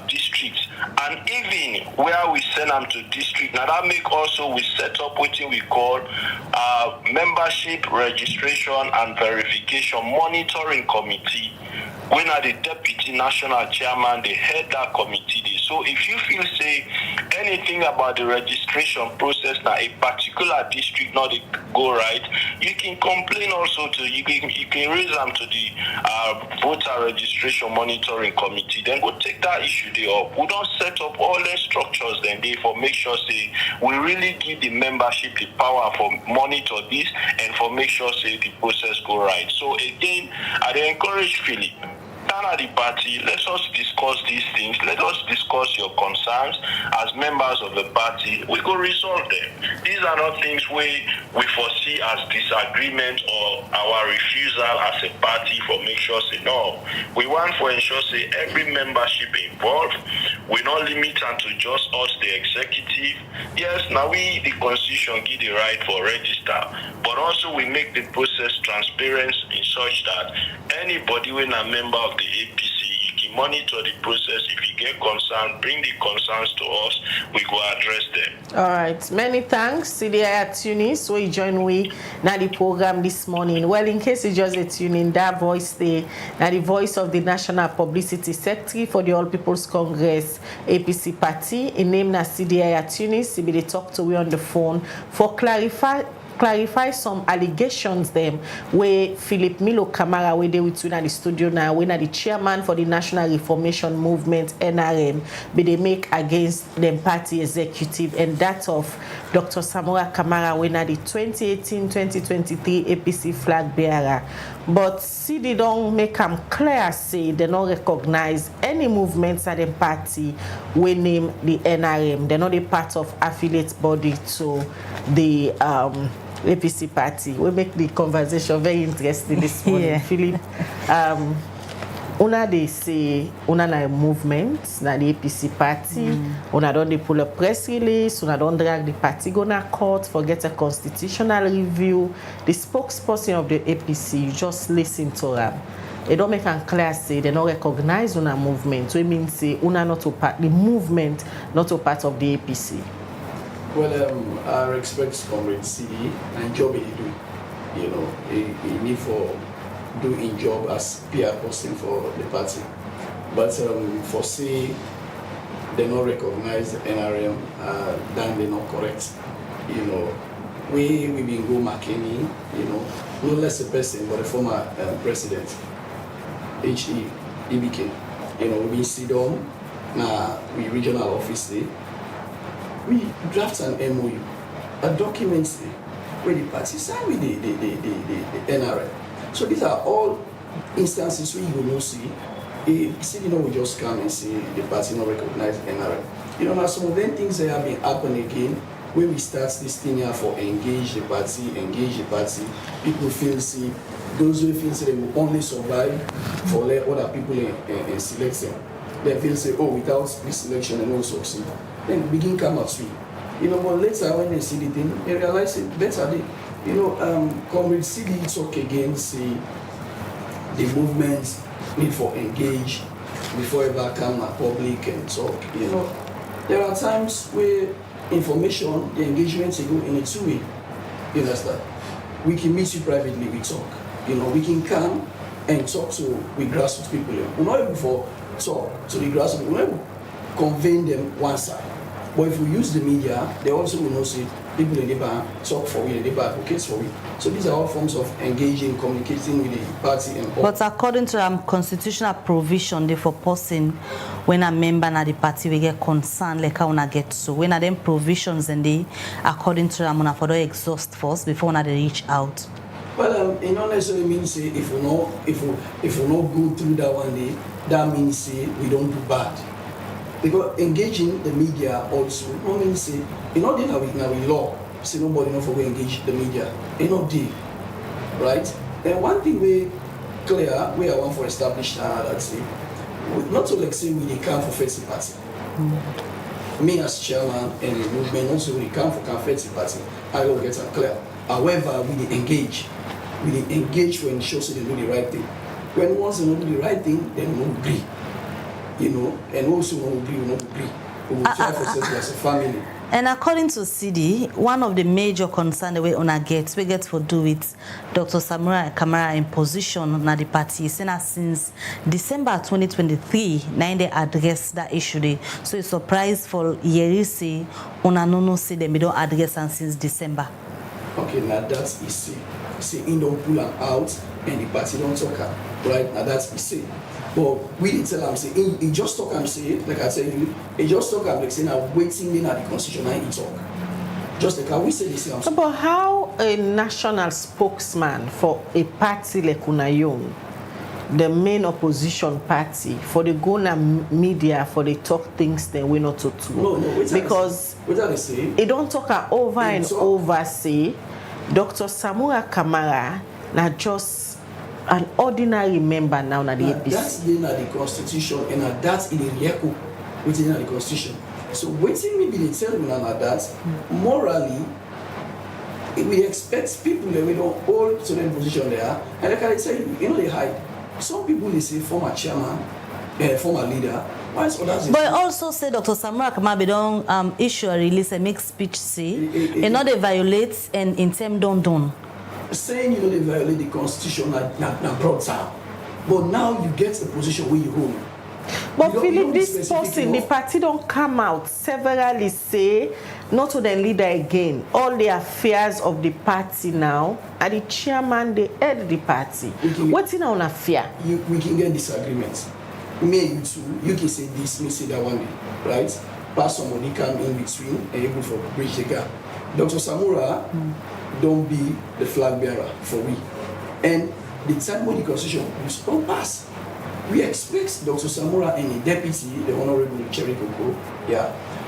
[SPEAKER 7] districts, and even where we send them to district. Now that make also we set up what we call membership registration and verification monitoring committee. When are the deputy national chairman, they head that committee. So if you feel say anything about the registration process now a particular district not go right, you can complain also to you can raise them to the voter registration monitoring committee. Then go take that issue there up. We don't set up all the structures then they for make sure say we really give the membership the power for monitor this and for make sure say the process go right. So again, I encourage Philip. At the party, let us discuss these things. Let us discuss your concerns as members of the party. We go resolve them. These are not things we foresee as disagreement or our refusal as a party for make sure say no. We want to ensure say every membership involved. We not limit and to just us the executive. Yes, now we the constitution give the right for register, but also we make the process transparent in such that anybody when a member of the APC, you can monitor the process. If you get concerned, bring the concerns to us. We go address them.
[SPEAKER 3] All right. Many thanks. CDI Tunis, so you join we now the program this morning. Well, in case you just a tune in, that voice the voice of the National Publicity Secretary for the All People's Congress APC Party. In name na CDI Tunis, he be they talk to we on the phone for clarify some allegations them where Milo Kamara where they with you in the studio now when the chairman for the National Reformation Movement NRM be they make against them party executive and that of Dr. Samora Kamara when the 2018-2023 APC flag bearer. But see they don't make them clear say they don't recognize any movements at the party we name the NRM. They're not a part of affiliate body to the APC party. We make the conversation very interesting this morning. Yeah. Philip, una they say una na movement na the APC party. Una don't they pull a press release. Una don't drag the party go na court for get a constitutional review. The spokesperson of the APC, you just listen to them. they don't make a clear say they don't recognize una movement. So it means say una not a part, the movement not a part of the APC.
[SPEAKER 5] Well, I respect Comrade CD and job he do. You know, he need for doing job as PR person for the party. But for say they not recognize the NRM, then they not correct. You know, we been go McKinney, you know, no less a person but a former president, H.E. Ibike. You know, we sit down now we regional office there. We draft an MOU, a document where the party sign with the NRM. So these are all instances where you will not see. You know, we just come and see the party not recognize NRM. You know, now some of them things that have been happening again, when we start this thing here for engage the party, people feel see, those who feel say they will only survive for let other people in selection. They feel say, oh, without this selection they won't succeed. Then begin come out sweet. You know, but later when they see the thing, they realize it better. They, you know, Comrade CD talk again, see the movements need for engage before ever come at public and talk. You know, there are times where information, the engagement they go in a two-way. You understand? We can meet you privately, we talk. You know, we can come and talk to with grassroots people. We're not able for talk to the grassroots, we're not able to convene them one side. But if we use the media, they also will not see people in the bar talk for we, the bar advocates for we. So these are all forms of engaging, communicating with the party and all.
[SPEAKER 4] But according to constitutional provision, they for person when a member of the party we get concerned like how get so when are them provisions and they according to them for the exhaust first before they reach out.
[SPEAKER 5] Well, it not necessarily means say if we not go through that one day, that means say we don't do bad. Because engaging the media also no means say you know now we law say nobody not for we engage the media. You know deal, right? And one thing we clear we are one for established that say not to like say we they come for fancy party. Me as chairman and the movement also we come for fancy party. I will get it clear. However, we they engage. We they engage when it shows they do the right thing. When once they don't do the right thing, then we don't agree. You know, and also we will not agree. We will try for ourselves as a family.
[SPEAKER 4] And according to CD, one of the major concerns we get for do with Dr. Milo Kamara in position na the party since December 2023, now they address that issue. So it's surprise for Yerisi una no see them don't address and since December.
[SPEAKER 5] Okay, now that's easy. See, he don't pull them out and the party don't talk her. Right? Now that's easy. But we didn't tell him, say, he just talk and say, like I tell you, he just talk and like saying, I'm waiting in at the constitution and he talk. Just like how we say this.
[SPEAKER 3] But how a national spokesman for a party like Unayong, the main opposition party, for the Gona media, for the talk things then we're not to do.
[SPEAKER 5] No,
[SPEAKER 3] because it don't talk over and over, say, Dr. Milo Kamara, not just an ordinary member now na the APC.
[SPEAKER 5] That's in the constitution and that's in the record within the constitution. So waiting maybe they tell you now that morally we expect people that we don't hold to their position there. And like I tell you, you know they hide. Some people they say former chairman, former leader.
[SPEAKER 4] But also say Dr. Milo Kamara don't issue a release and make speech say and not they violate and in term don't.
[SPEAKER 5] Saying you know they violate the constitution na brought down, but now you get a position where you hold.
[SPEAKER 3] But Philip, this person, the party don't come out severally say not to the leader again. All the affairs of the party now, and the chairman, they head the party. What's in our affair?
[SPEAKER 5] We can get disagreements. Me and you too, you can say this, me say that one day, right? Pass somebody come in between and able to bridge the gap. Dr. Samura don't be the flag bearer for we. And the time when the constitution don't pass, we expect Dr. Samura and the deputy, the Honorable Cherry Coco,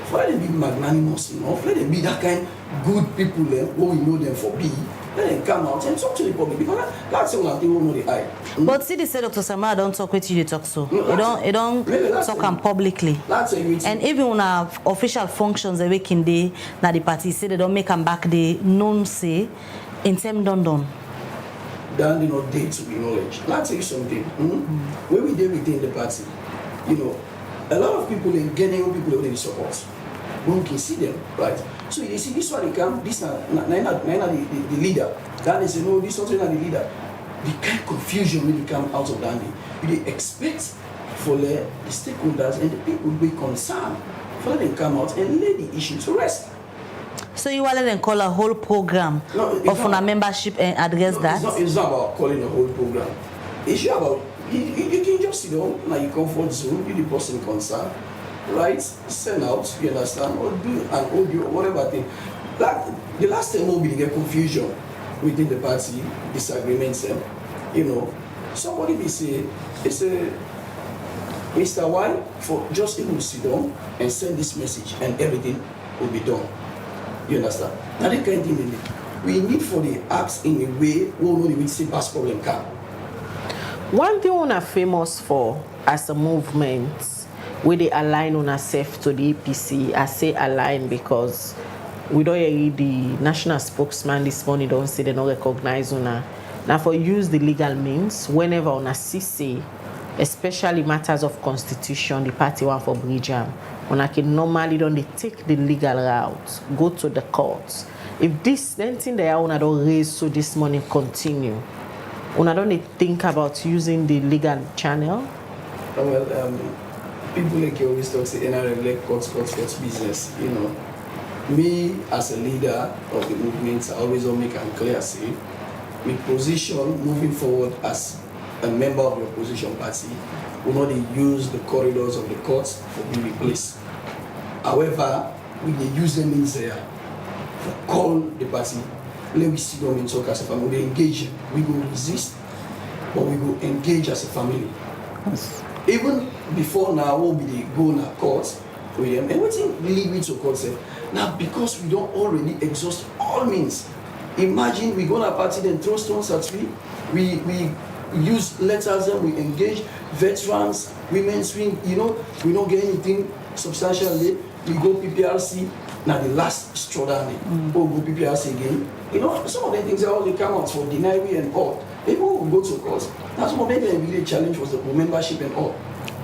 [SPEAKER 5] for them to be magnanimous enough, let them be that kind of good people what we know them for be. Let them come out and talk to the public because that's one thing we know the eye.
[SPEAKER 4] But see, they say Dr. Samura don't talk with you, they talk so. They don't talk publicly. And even when our official functions they work in the party say they don't make them back the known say in term done.
[SPEAKER 5] than you know they to be knowledge. Let's tell you something. When we did within the party, you know, a lot of people in getting people already support. One can see them, right? So you see this one they come, this the leader. That is, you know, this one the leader. The kind of confusion really come out of that. You expect for the stakeholders and the people who be concerned for them come out and lay the issue to rest.
[SPEAKER 4] So you want to call a whole program of a membership and address that?
[SPEAKER 5] It's not about calling a whole program. It's about you can just sit down in your comfort zone, you the person concerned, right? Send out, you understand, or do an audio, whatever thing. Like the last time will be the confusion within the party, disagreements, you know. Somebody may say, it's a Mr. Y for just able to sit down and send this message and everything will be done. You understand? Now they can't do anything. We need for the acts in a way we know the way to say past problem can.
[SPEAKER 3] One thing we are famous for as a movement, where they align on ourselves to the APC. I say align because we don't hear the national spokesman this morning don't say they don't recognize una. Now for use the legal means, whenever on a CC, especially matters of constitution, the party want for Bridgam, una can normally don't they take the legal route, go to the courts. If this then thing they are una don't raise so this morning continue, una don't they think about using the legal channel?
[SPEAKER 5] Well, people like you always talk say NRM like courts business, you know. Me as a leader of the movement, I always will make it clear, say, my position moving forward as a member of the opposition party will not use the corridors of the courts for being replaced. However, we use them in there to call the party, let me sit down and talk as a family, we engage, we go resist, but we go engage as a family. Yes. Even before now, we'll be the go to court with them, and what thing lead me to court say, now because we don't already exhaust all means. Imagine we go to a party, then throw stones at we use letters and we engage veterans, women's wing, you know, we don't get anything substantially. We go PPRC, now the last straw down go PPRC again. You know, some of the things are all they come out for deny we and all. People will go to court. Now some of them really challenge was the membership and all.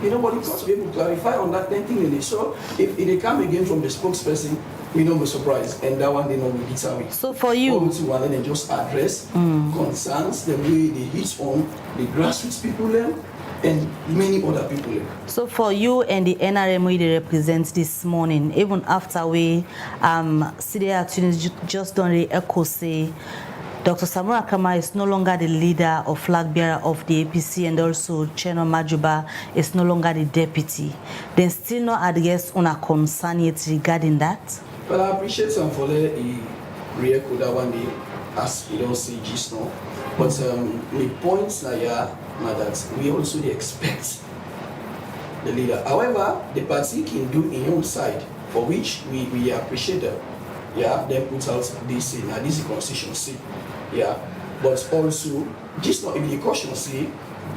[SPEAKER 5] You know, but the court will be able to clarify on that thing in it. So if they come again from the spokesperson, we don't be surprised, and that one they know we determine.
[SPEAKER 4] So for you,
[SPEAKER 5] to one and then just address concerns the way they hit on the grassroots people there and many other people there.
[SPEAKER 4] So for you and the NRM we they represent this morning, even after we see the attorneys just don't really echo say Dr. Samura Kamara is no longer the leader or flag bearer of the APC, and also Cheno Majuba is no longer the deputy. Then still no address on a concern yet regarding that?
[SPEAKER 5] Well, I appreciate some for the re-echo that one day, as we don't see just now. But the points now that we also expect the leader. However, the party can do in your own side, for which we appreciate them. Yeah, then put out this now this is constitution say. Yeah. But also just not even the caution say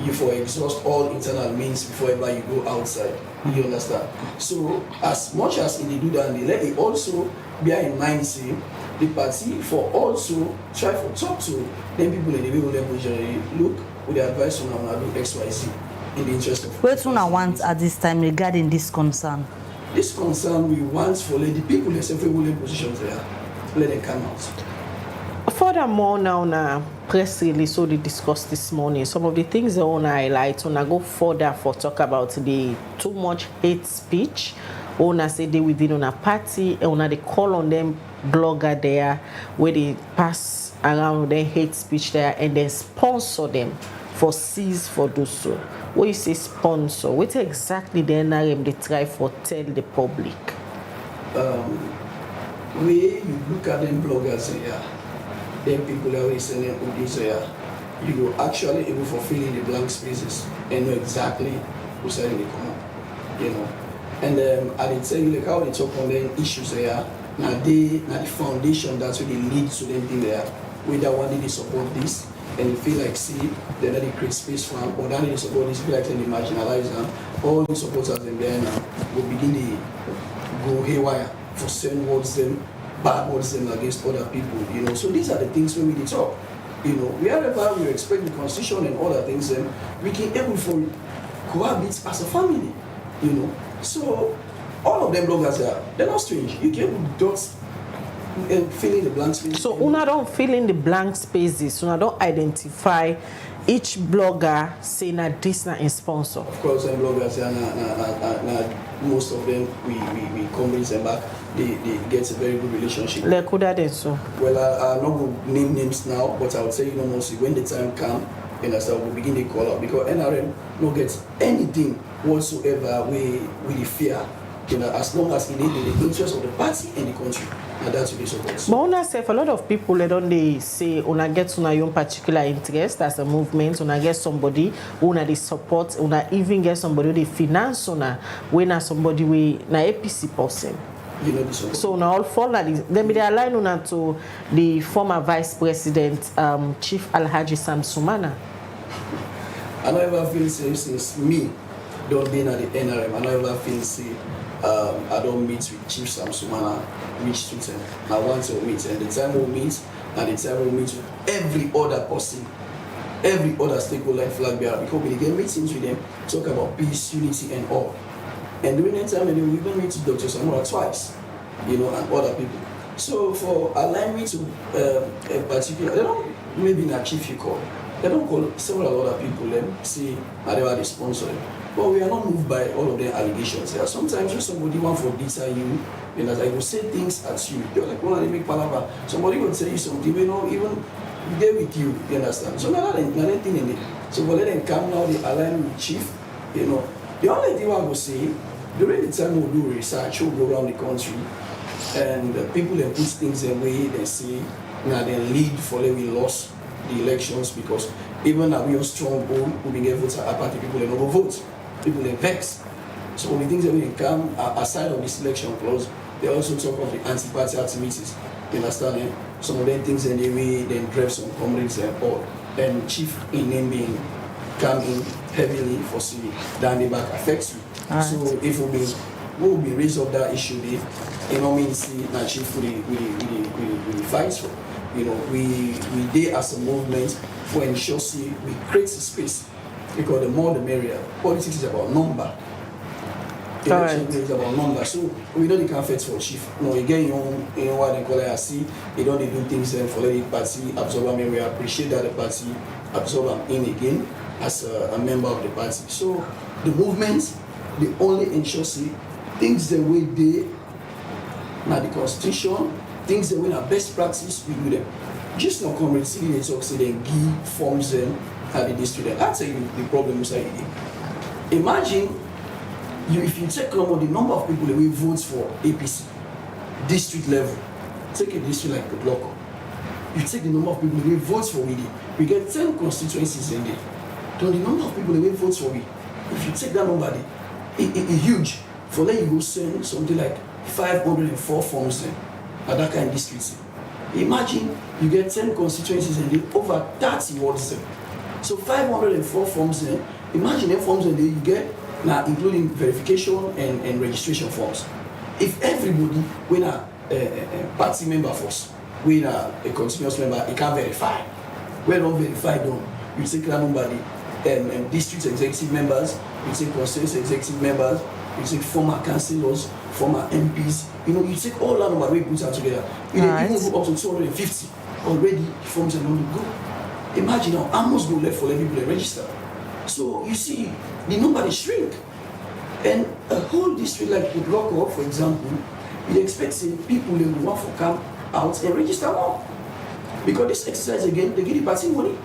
[SPEAKER 5] you for exhaust all internal means before ever you go outside. You understand? So as much as they do that, they let it also bear in mind say the party for also try to talk to them people in the way level generally look with the advice on how to do XYZ in the interest of
[SPEAKER 4] what do I want at this time regarding this concern?
[SPEAKER 5] This concern we want for the people in self-ruling positions there, let them come out.
[SPEAKER 3] Furthermore, now press release so they discussed this morning. Some of the things they want to highlight, when I go further for talk about the too much hate speech, when I say they within on a party, and when they call on them blogger there, where they pass around their hate speech there and then sponsor them for seize for do so. What you say sponsor? What exactly the NRM they try for tell the public?
[SPEAKER 5] Where you look at them bloggers here, then people are listening to this here, you will actually able to fill in the blank spaces and know exactly who's saying they come up, you know. And I did tell you like how they talk on them issues here. Now the foundation that's what they lead to them thing there. Whether one day they support this and you feel like see then they create space for them, or then they support this feel like they marginalize them. All the supporters in there now will begin to go haywire for saying words them, bad words them against other people, you know. So these are the things when we talk. You know, wherever we respect the constitution and other things, then we can able to cohabit as a family. You know, so all of them bloggers they're not strange. You can just fill in the blank spaces.
[SPEAKER 3] So una don't fill in the blank spaces. Una don't identify each blogger saying that this na in sponsor.
[SPEAKER 5] Of course, them bloggers most of them we convince them back. They get a very good relationship.
[SPEAKER 3] Like who that is so?
[SPEAKER 5] Well, I'm not going to name names now, but I would say, you know, mostly when the time comes, and as I will begin to call out, because NRM not get anything whatsoever with the fear, you know, as long as it is in the interest of the party and the country. And that's what they support.
[SPEAKER 3] But una say a lot of people they don't they say una get una own particular interest as a movement, una get somebody una they support, una even get somebody they finance una when na somebody we na APC person.
[SPEAKER 5] You know, this
[SPEAKER 3] so now all fall that then they align una to the former Vice President Chief Alhaji Sam Sumana.
[SPEAKER 5] I never feel say since me don't be at the NRM, I never feel say I don't meet with Chief Sam Sumana, reach to him. I want to meet, and the time we'll meet, and the time we'll meet with every other person, every other stakeholder like flag bearer, because we get meetings with them, talk about peace, unity, and all. And during that time, we even meet with Dr. Samora twice, you know, and other people. So for align me to a particular, they don't maybe not chief you call. They don't call several other people. Them see whatever they sponsor them. But we are not moved by all of their allegations. There are sometimes when somebody want for deter you, and as I will say things at you, you're like, well, they make palava. Somebody will tell you something, you know, even there with you understand? So not anything in it. So for let them come now, they align with chief, you know. The only thing I will say, during the time we'll do research, we'll go around the country, and people then put things away, they say, now they lead for let we lost the elections because even that we are strong hold, we get votes at party, people don't vote. People are vexed. So the things that we come aside of this election clause, they also talk of the anti-party activities. You understand? Eh? Some of them things in the way then drive some comrades and all. And chief in name being coming heavily for Civic, down the back affects you. Right. So if we will be raised up that issue there, you know, mean see that chief we fight for. You know, we did as a movement for ensure we create a space. Because the more the merrier. Politics is about number. Election is about number. So we don't can fight for chief. No, again, you know what they call it. I see they don't do things for the party absorb them. We appreciate that the party absorb them in again as a member of the party. So the movement, they only ensure things the way they now the constitution, things the way our best practice, we do them. Just not come and see they talk, say they give forms them. How did this student? I'll tell you the problem inside it. Imagine if you take the number of people that will vote for APC, district level, take a district like the block, you take the number of people that will vote for WIDI, we get 10 constituencies in there. So the number of people that will vote for WIDI, if you take that number, it's huge. For then you go send something like 504 forms then at that kind of district. Imagine you get 10 constituencies in there, over 30 wards then. So 504 forms then, imagine the forms that you get now including verification and registration forms. If everybody, when a party member force, when a continuous member, it can verify. When not verified, you take that number, district executive members, you take constituency executive members, you take former councillors, former MPs, you know, you take all that number we put out together. You even go up to 250 already forms and only go. Imagine how almost go left for let people register. So you see, the number is shrink. And a whole district like the block, for example, you expect people they want to come out and register more. Because this exercise again, they get the party money.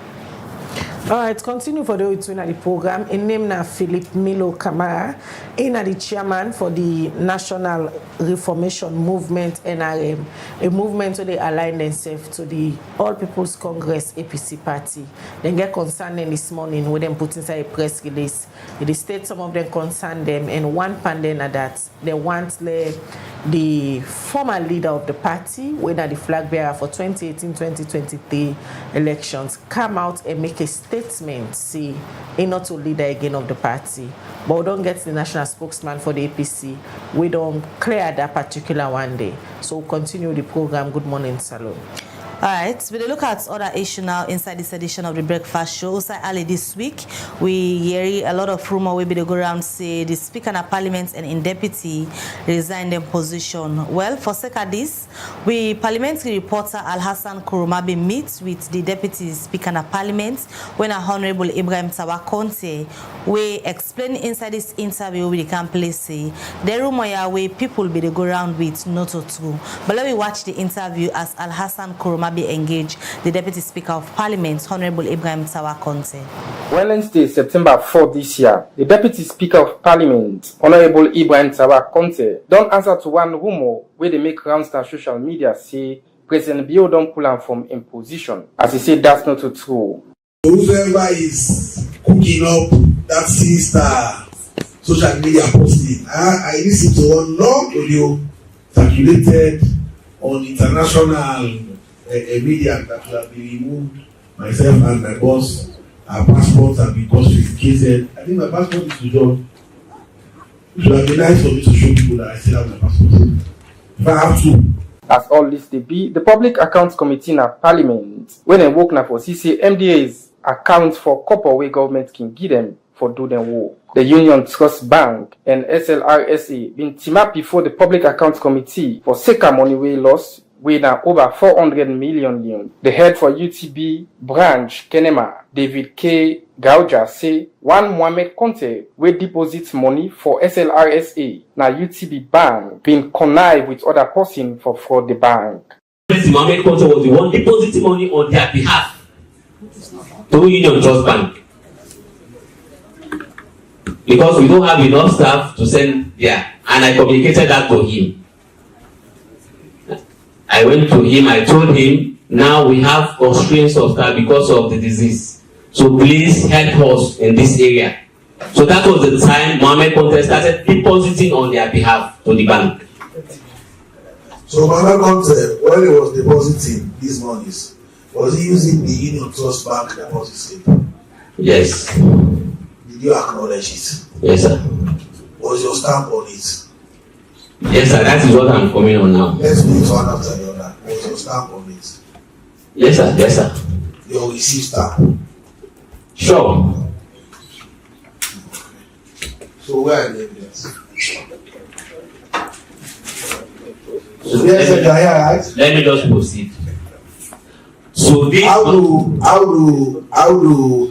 [SPEAKER 3] All right, continue for the program. In name now Philip Milo Kamara, the chairman for the National Reformation Movement NRM, a movement where they align themselves to the All People's Congress APC Party. They get concerned this morning with them put inside a press release. They state some of them concern them, and one pandemic that they want the former leader of the party, whether the flag bearer for 2018-2023 elections, come out and make a statement, say, not to leader again of the party. But we don't get the national spokesman for the APC. We don't clear that particular one day. So we'll continue the program. Good morning, Salon.
[SPEAKER 4] Alright, we look at other issues now inside this edition of the Breakfast Show. Also, early this week, we hear a lot of rumor we be the go around say the Speaker of Parliament and in deputy resign their position. Well, for sake of this, we Parliamentary reporter Al-Hassan Kurumabi meets with the Deputy Speaker of Parliament when Hon Ibrahim Tawa Conteh we explain inside this interview with the campaign say the rumor where people be the go around with not true. But let me watch the interview as Al-Hassan Kurumabi engage the Deputy Speaker of Parliament, Hon Ibrahim Tawa Conteh.
[SPEAKER 8] Wednesday, September 4 this year, the Deputy Speaker of Parliament, Hon Ibrahim Tawa Conteh, don't answer to one rumor where they make rounds on social media say President Bio don't pull him from imposition. As he said, that's not true.
[SPEAKER 9] Whoever is cooking up that sister social media posting, I listened to one long audio circulated on international media that will have been removed. Myself and my boss, our passports have been confiscated. I think my passport is withdrawn. It would have been nice for me to show people that I still have my passport. If I have to.
[SPEAKER 8] As all this they be, the Public Accounts Committee in Parliament, when they work now for CC MDA's accounts for copper where government can give them for do them work. The Union Trust Bank and SLRSA been team up before the Public Accounts Committee for second money way loss with over 400 million. The head for UTB branch, Kenema, David K. Gauja, say one Mohamed Conteh will deposit money for SLRSA. Now UTB bank been connived with other person for fraud the bank.
[SPEAKER 10] Mohamed Conteh was the one depositing money on their behalf to Union Trust Bank. Because we don't have enough staff to send there. And I communicated that to him. I went to him, I told him, now we have constraints of staff because of the disease. So please help us in this area. So that was the time Mohamed Conteh started depositing on their behalf to the bank.
[SPEAKER 9] So Mohamed Conteh, when he was depositing these monies, was he using the Union Trust Bank deposit slip?
[SPEAKER 10] Yes.
[SPEAKER 9] Did you acknowledge it?
[SPEAKER 10] Yes, sir.
[SPEAKER 9] Was your stamp on it?
[SPEAKER 10] Yes, sir. That is what I'm coming on now.
[SPEAKER 9] Let's do it one after the other. Was your stamp on it?
[SPEAKER 10] Yes, sir. Yes, sir.
[SPEAKER 9] Your receipt stamp?
[SPEAKER 10] Sure.
[SPEAKER 9] So where are the evidence? So let
[SPEAKER 10] me just proceed. So this
[SPEAKER 9] how do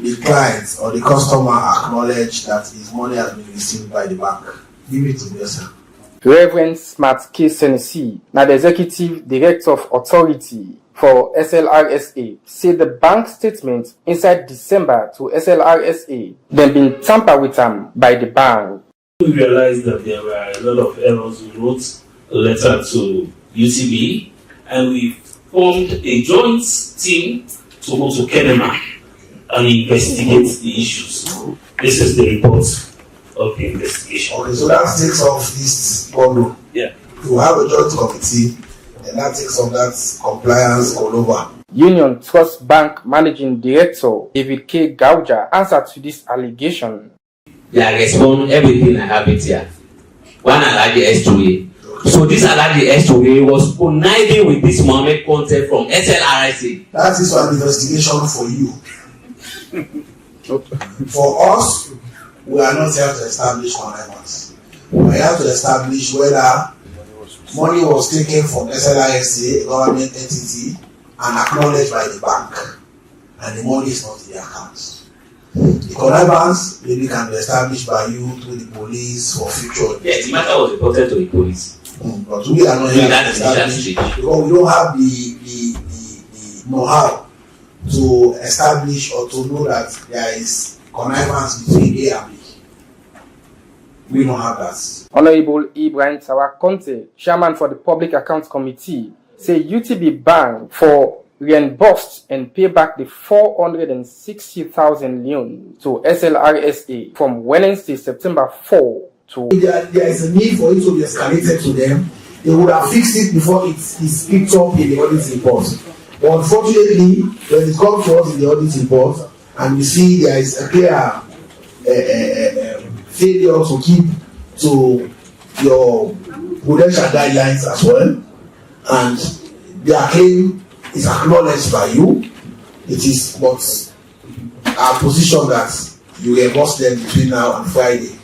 [SPEAKER 9] the client or the customer acknowledge that his money has been received by the bank? Give it to me, sir.
[SPEAKER 8] Reverend Smart K. Senesi, now the Executive Director of Authority for SLRSA, said the bank statement inside December to SLRSA then been tampered with them by the bank.
[SPEAKER 11] We realized that there were a lot of errors. We wrote a letter to UTB and we formed a joint team to go to Kenema and investigate the issues. This is the report of the investigation.
[SPEAKER 9] Okay, so that takes off this problem.
[SPEAKER 11] Yeah.
[SPEAKER 9] To have a joint committee, and that takes off that compliance all over.
[SPEAKER 8] Union Trust Bank Managing Director David K. Gauja answered to this allegation.
[SPEAKER 10] I respond everything I have it here. One Alhaji S2A. So this Alhaji S2A was conniving with this Mohamed Conteh from SLRSA.
[SPEAKER 9] That is an investigation for you. For us, we are not here to establish connivance. We are here to establish whether money was taken from SLRSA, a government entity, and acknowledged by the bank, and the money is not in the accounts. The connivance maybe can be established by you through the police for future.
[SPEAKER 10] Yes, the matter was reported to the police.
[SPEAKER 9] But we are not here to establish because we don't have the know-how to establish or to know that there is connivance between A and B. We don't have that.
[SPEAKER 8] Honorable Ibrahim Tawa Conteh, chairman for the Public Accounts Committee, say UTB Bank for reimbursed and pay back the 460,000 loan to SLRSA from Wednesday, September 4 to...
[SPEAKER 9] If there is a need for it to be escalated to them, they would have fixed it before it is picked up in the audit report. But unfortunately, when it comes to us in the audit report, and we see there is a clear failure to keep to your prudential guidelines as well, and their claim is acknowledged by you. It is but our position that you reimburse them between now and Friday,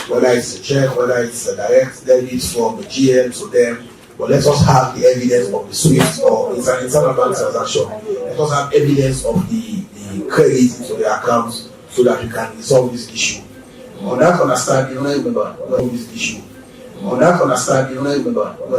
[SPEAKER 9] whether it's a check, whether it's a direct debit from the GM to them. But let us have the evidence of the SWIFT, or it's an internal bank transaction. Let us have evidence of the credit into the accounts so that we can resolve this issue. On that understanding,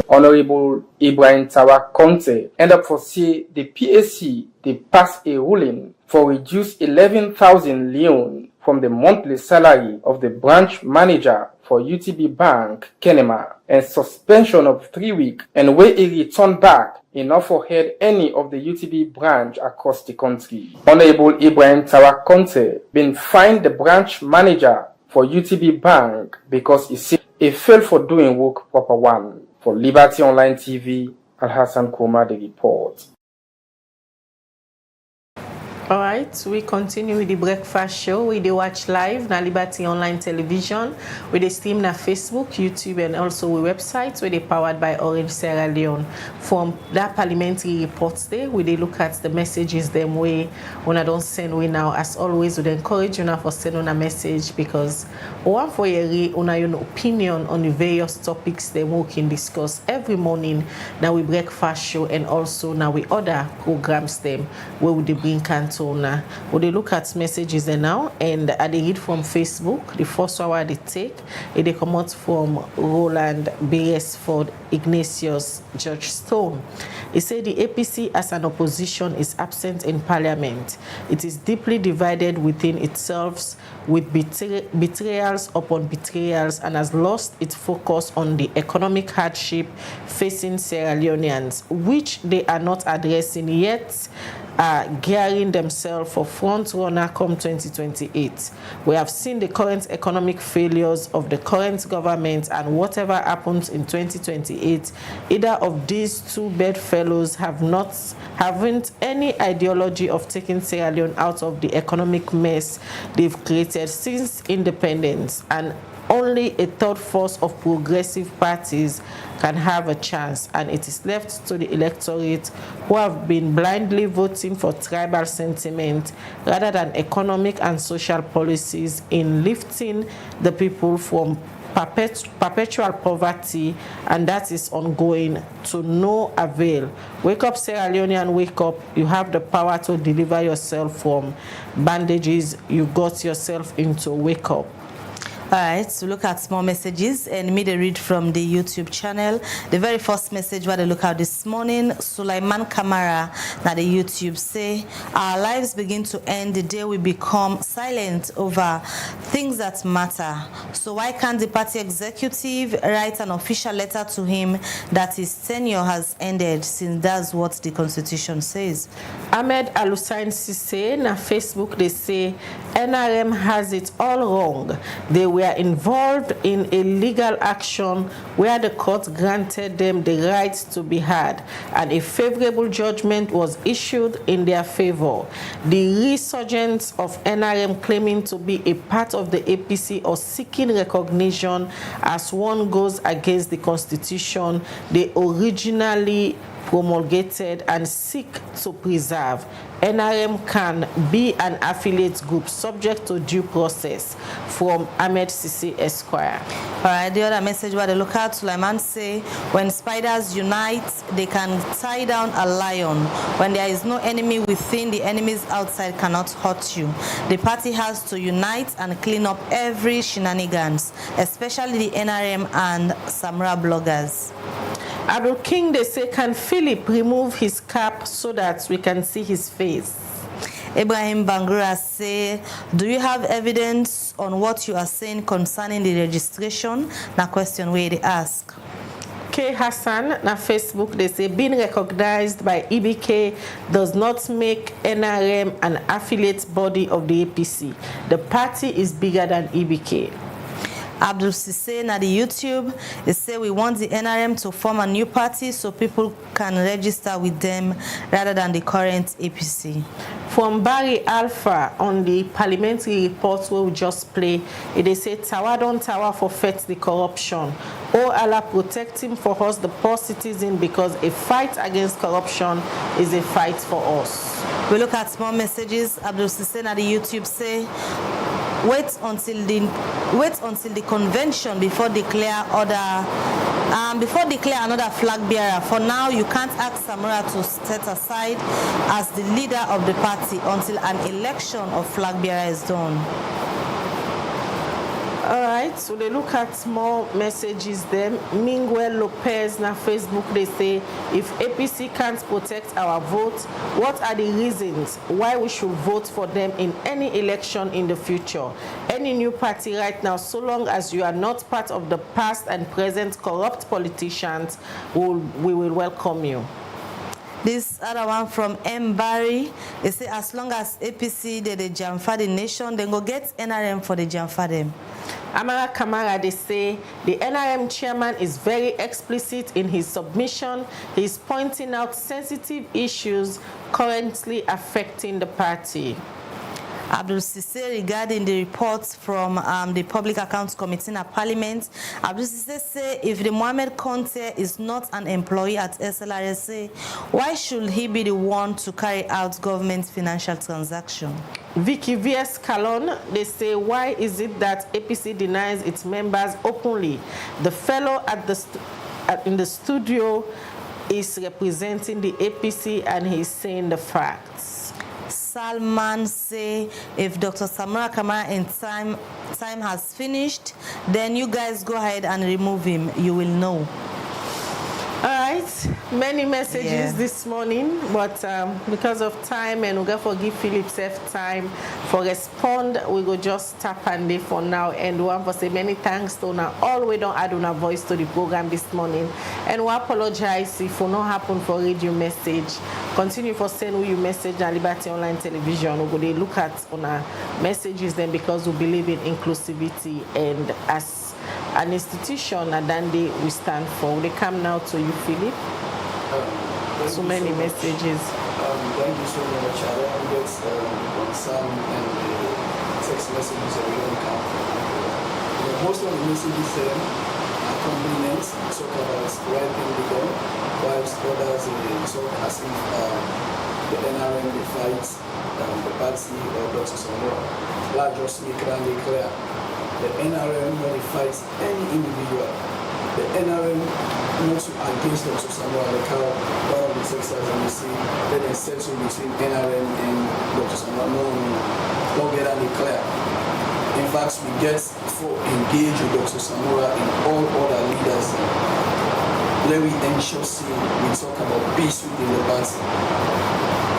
[SPEAKER 8] Honorable Ibrahim Tawa Conteh end up for say the PAC they pass a ruling for reduce 11,000 leon from the monthly salary of the branch manager for UTB Bank, Kenema, and suspension of 3 weeks, and where he return back enough for head any of the UTB branch across the country. Honorable Ibrahim Tawa Conteh been fined the branch manager for UTB Bank because he said he failed for doing work proper one. For Liberty Online TV, Al-Hassan Kuma, the report.
[SPEAKER 3] All right, we continue with the breakfast show. We do watch live na Liberty Online Television. We dey stream na Facebook, YouTube, and also we website. We dey powered by Orange Sierra Leone. From that parliamentary reports there, we dey look at the messages them way una don't send we now. As always, we encourage you now for send on a message because one for your una your opinion on the various topics them we can discuss every morning. Now we breakfast show and also now we other programs them where we dey bring canto. Now, we look at messages now, and I read from Facebook. The first hour they take, they come out from Roland Beresford Ignatius George Stone. He said the APC as an opposition is absent in Parliament. It is deeply divided within itself with betrayals upon betrayals and has lost its focus on the economic hardship facing Sierra Leoneans, which they are not addressing yet. Gearing themselves for front runner come 2028. We have seen the current economic failures of the current government, and whatever happens in 2028, either of these two bedfellows haven't any ideology of taking Sierra Leone out of the economic mess they've created since independence, and only a third force of progressive parties can have a chance, and it is left to the electorate who have been blindly voting for tribal sentiment rather than economic and social policies in lifting the people from perpetual poverty, and that is ongoing to no avail. Wake up, Sierra Leonean, wake up. You have the power to deliver yourself from bandages you got yourself into. Wake up.
[SPEAKER 4] All right, so look at more messages and me to read from the YouTube channel. The very first message what I look at this morning, Sulaiman Kamara, now the YouTube say, our lives begin to end the day we become silent over things that matter. So why can't the party executive write an official letter to him that his tenure has ended, since that's what the Constitution says?
[SPEAKER 3] Ahmed Alusain Sisse na Facebook, they say NRM has it all wrong. They were involved in a legal action where the court granted them the right to be heard, and a favorable judgment was issued in their favor. The resurgence of NRM claiming to be a part of the APC or seeking recognition as one goes against the Constitution they originally promulgated and seek to preserve. NRM can be an affiliate group subject to due process. From Ahmed Sisi Esquire.
[SPEAKER 4] All right, the other message what they look at, Sulaiman say, when spiders unite, they can tie down a lion. When there is no enemy within, the enemies outside cannot hurt you. The party has to unite and clean up every shenanigans, especially the NRM and Samra bloggers.
[SPEAKER 3] Abdul King, they say, can Philip remove his cap so that we can see his face?
[SPEAKER 4] Ibrahim Bangura say, do you have evidence on what you are saying concerning the registration? Na question where they ask.
[SPEAKER 3] K. Hassan na Facebook, they say, being recognized by EBK does not make NRM an affiliate body of the APC. The party is bigger than EBK.
[SPEAKER 4] Abdul Sisse na the YouTube, they say we want the NRM to form a new party so people can register with them rather than the current APC.
[SPEAKER 3] From Barry Alpha on the Parliamentary Report where we just play, they say Tawa don Tawa forfeit the corruption. Oh Allah protect him for us, the poor citizen, because a fight against corruption is a fight for us.
[SPEAKER 4] We look at more messages. Abdul Sisse na the YouTube say, wait until the convention before declare another flag bearer. For now, you can't ask Samura to step aside as the leader of the party until an election of flag bearer is done.
[SPEAKER 3] All right, so they look at more messages then. Miguel Lopez na Facebook, they say, if APC can't protect our vote, what are the reasons why we should vote for them in any election in the future? Any new party right now, so long as you are not part of the past and present corrupt politicians, we will welcome you.
[SPEAKER 4] This other one from M. Barry, they say as long as APC they jamfa the nation, then go get NRM for the jamfa them.
[SPEAKER 3] Milo Kamara, they say the NRM chairman is very explicit in his submission. He's pointing out sensitive issues currently affecting the party.
[SPEAKER 4] Abdul Sisse regarding the reports from the Public Accounts Committee in Parliament. Abdul Sisse say if the Milo Conteh is not an employee at SLRSA, why should he be the one to carry out government financial transaction?
[SPEAKER 3] Vicky V.S. Kalon, they say, why is it that APC denies its members openly? The fellow in the studio is representing the APC and he's saying the facts.
[SPEAKER 4] Salman say if Dr. Samura Kamara in time has finished, then you guys go ahead and remove him. You will know.
[SPEAKER 3] All right, many messages this morning, but because of time and we're going to forgive Philip time for respond, we go just tap and day for now. And we want to say many thanks to now all we don't add on a voice to the program this morning. And we apologize if it not happen for read your message. Continue for send you message on Liberty Online Television. We're going to look at on our messages then because we believe in inclusivity and as an institution and then we stand for. They come now to you, Philip. So many messages.
[SPEAKER 5] Thank you so much. I don't get concern and text messages that we don't count. Most of the messages are compliments, talk about right thing we do, whilst others talk as if the NRM fights the party or Dr. Samura. Let's just make it clear. The NRM when it fights any individual, the NRM not against Dr. Samura, like how one of the Texas and we see then a settle between NRM and Dr. Samura. No, don't get any clear. In fact, we get for engage with Dr. Samura and all other leaders. Then we ensure we talk about peace within the party.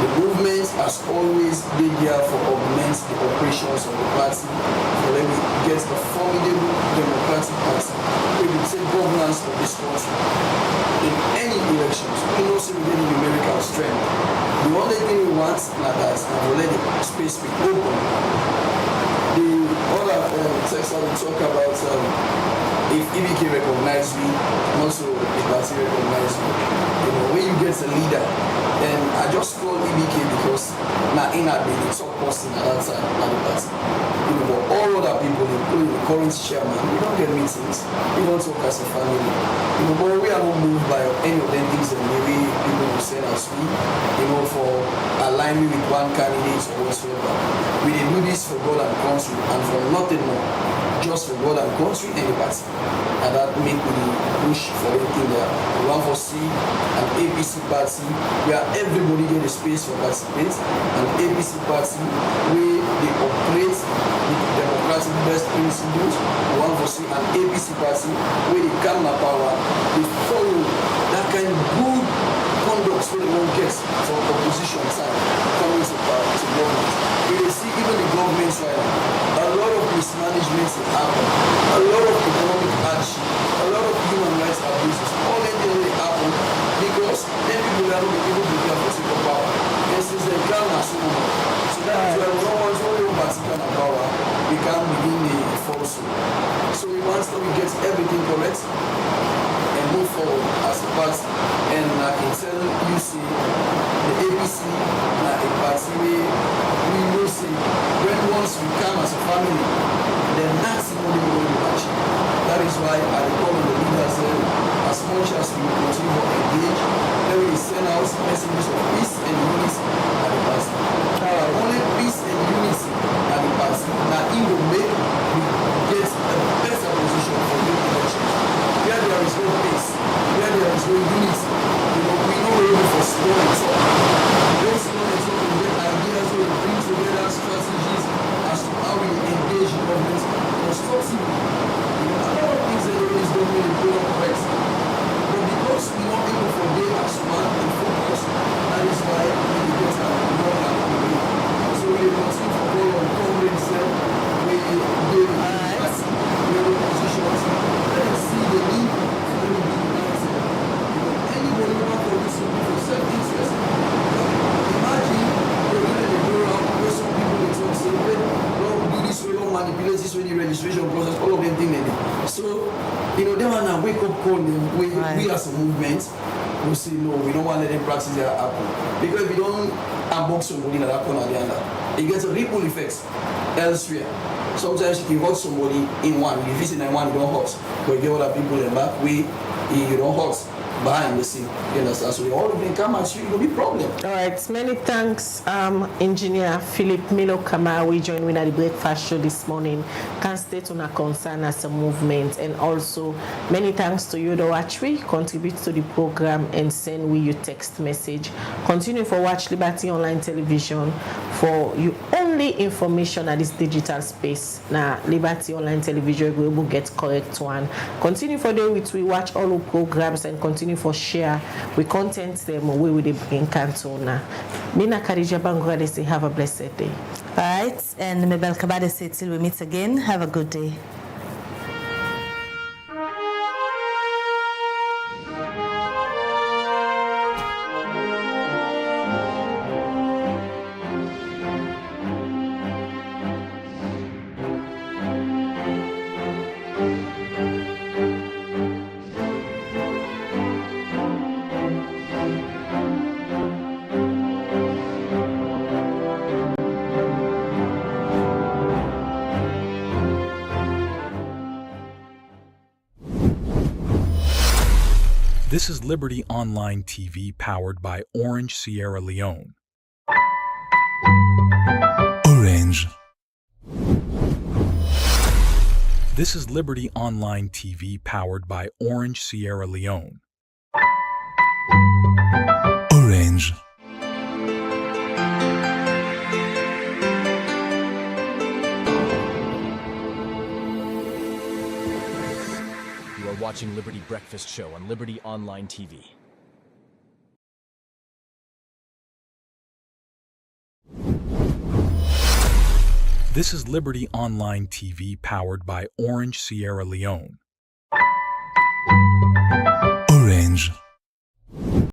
[SPEAKER 5] The movement has always been there for augment the operations of the party, so that we get a formidable democratic party where we take governance of this country. In any elections, we know we get numerical strength. The only thing we want now that we let the space be open. The other text I will talk about if EBK recognizes me, also the party recognizes me. You know, when you get a leader, then I just call EBK because now in a been the top person at that time, not the party. You know, but all other people, including the current chairman, we don't get meetings. We don't talk as a family. You know, but we are not moved by any of them things and maybe people will say as we, you know, for aligning with one candidate or whatsoever. We did do this for God and country and for nothing more. Just for God and country and the party. And that make me push for anything there. We want to see an APC party where everybody get a space for participate, an APC party where they operate with democratic best principles. We want to see an APC party where they come to power, they follow that kind of good conduct so they won't get from opposition side coming to power, to government. We see even the government right now, a lot of mismanagement happen, a lot of economic hardship, a lot of human rights abuses, all that they happen because then people are not able to get for second power. And since they can't assume so that is why we don't want to only particular power, we can't begin the falsehood. So we want but and I can tell you see the APC na a party we know see when once we come as a family, then that's the only way we achieve. That is why I call on the leaders as much as we continue to engage, then we send out messages of peace and unity at the party. Only peace and unity at the party now it will make we get a better position for the elections. Where there is no peace, where there is no unity, we know we're looking for slow and talk. Those slow and talk will get ideas, we will bring together strategies as to how we engage in government constructively. A lot of things that is don't really go correct. But because we are able to forget as one and focus, that is why we get our work and community. So we continue to go on conference, we give positions, let us see the need for them to be united. Anybody who wants to do something for self-interest, imagine you're going to go around where some people will talk, say, don't do this way, don't manipulate this way, the registration process, all of them things like that. So, they want to wake up call them, we as a movement, we say, no, we don't want to let them practice their happen. Because if we don't unbox somebody that happen at the end, it gets a ripple effect elsewhere. Sometimes you can hurt somebody in one, if you visit in one, you don't hurt. But you get other people in the back way, you don't hurt behind the scene. You understand? So all of them come at you, it will be a problem.
[SPEAKER 3] All right, many thanks, Engineer Philip Milo Kamara. We joined with at the breakfast show this morning. Can state on a concern as a movement, and also many thanks to you, the Watchry, contribute to the program and send we your text message. Continue for Watch Liberty Online Television for you only information at this digital space. Now, Liberty Online Television we will get correct one. Continue for the which we watch all our programs and continue for share we content them we will bring Cantona. Mina Khadija Bangura, they say have a blessed day.
[SPEAKER 4] All right, and Mabel Kabade say till we meet again, have a good day.
[SPEAKER 2] This is Liberty Online TV powered by Orange Sierra Leone. Orange. This is Liberty Online TV powered by Orange Sierra Leone. Orange.
[SPEAKER 1] Watching Liberty Breakfast Show on Liberty Online TV.
[SPEAKER 2] This is Liberty Online TV powered by Orange Sierra Leone.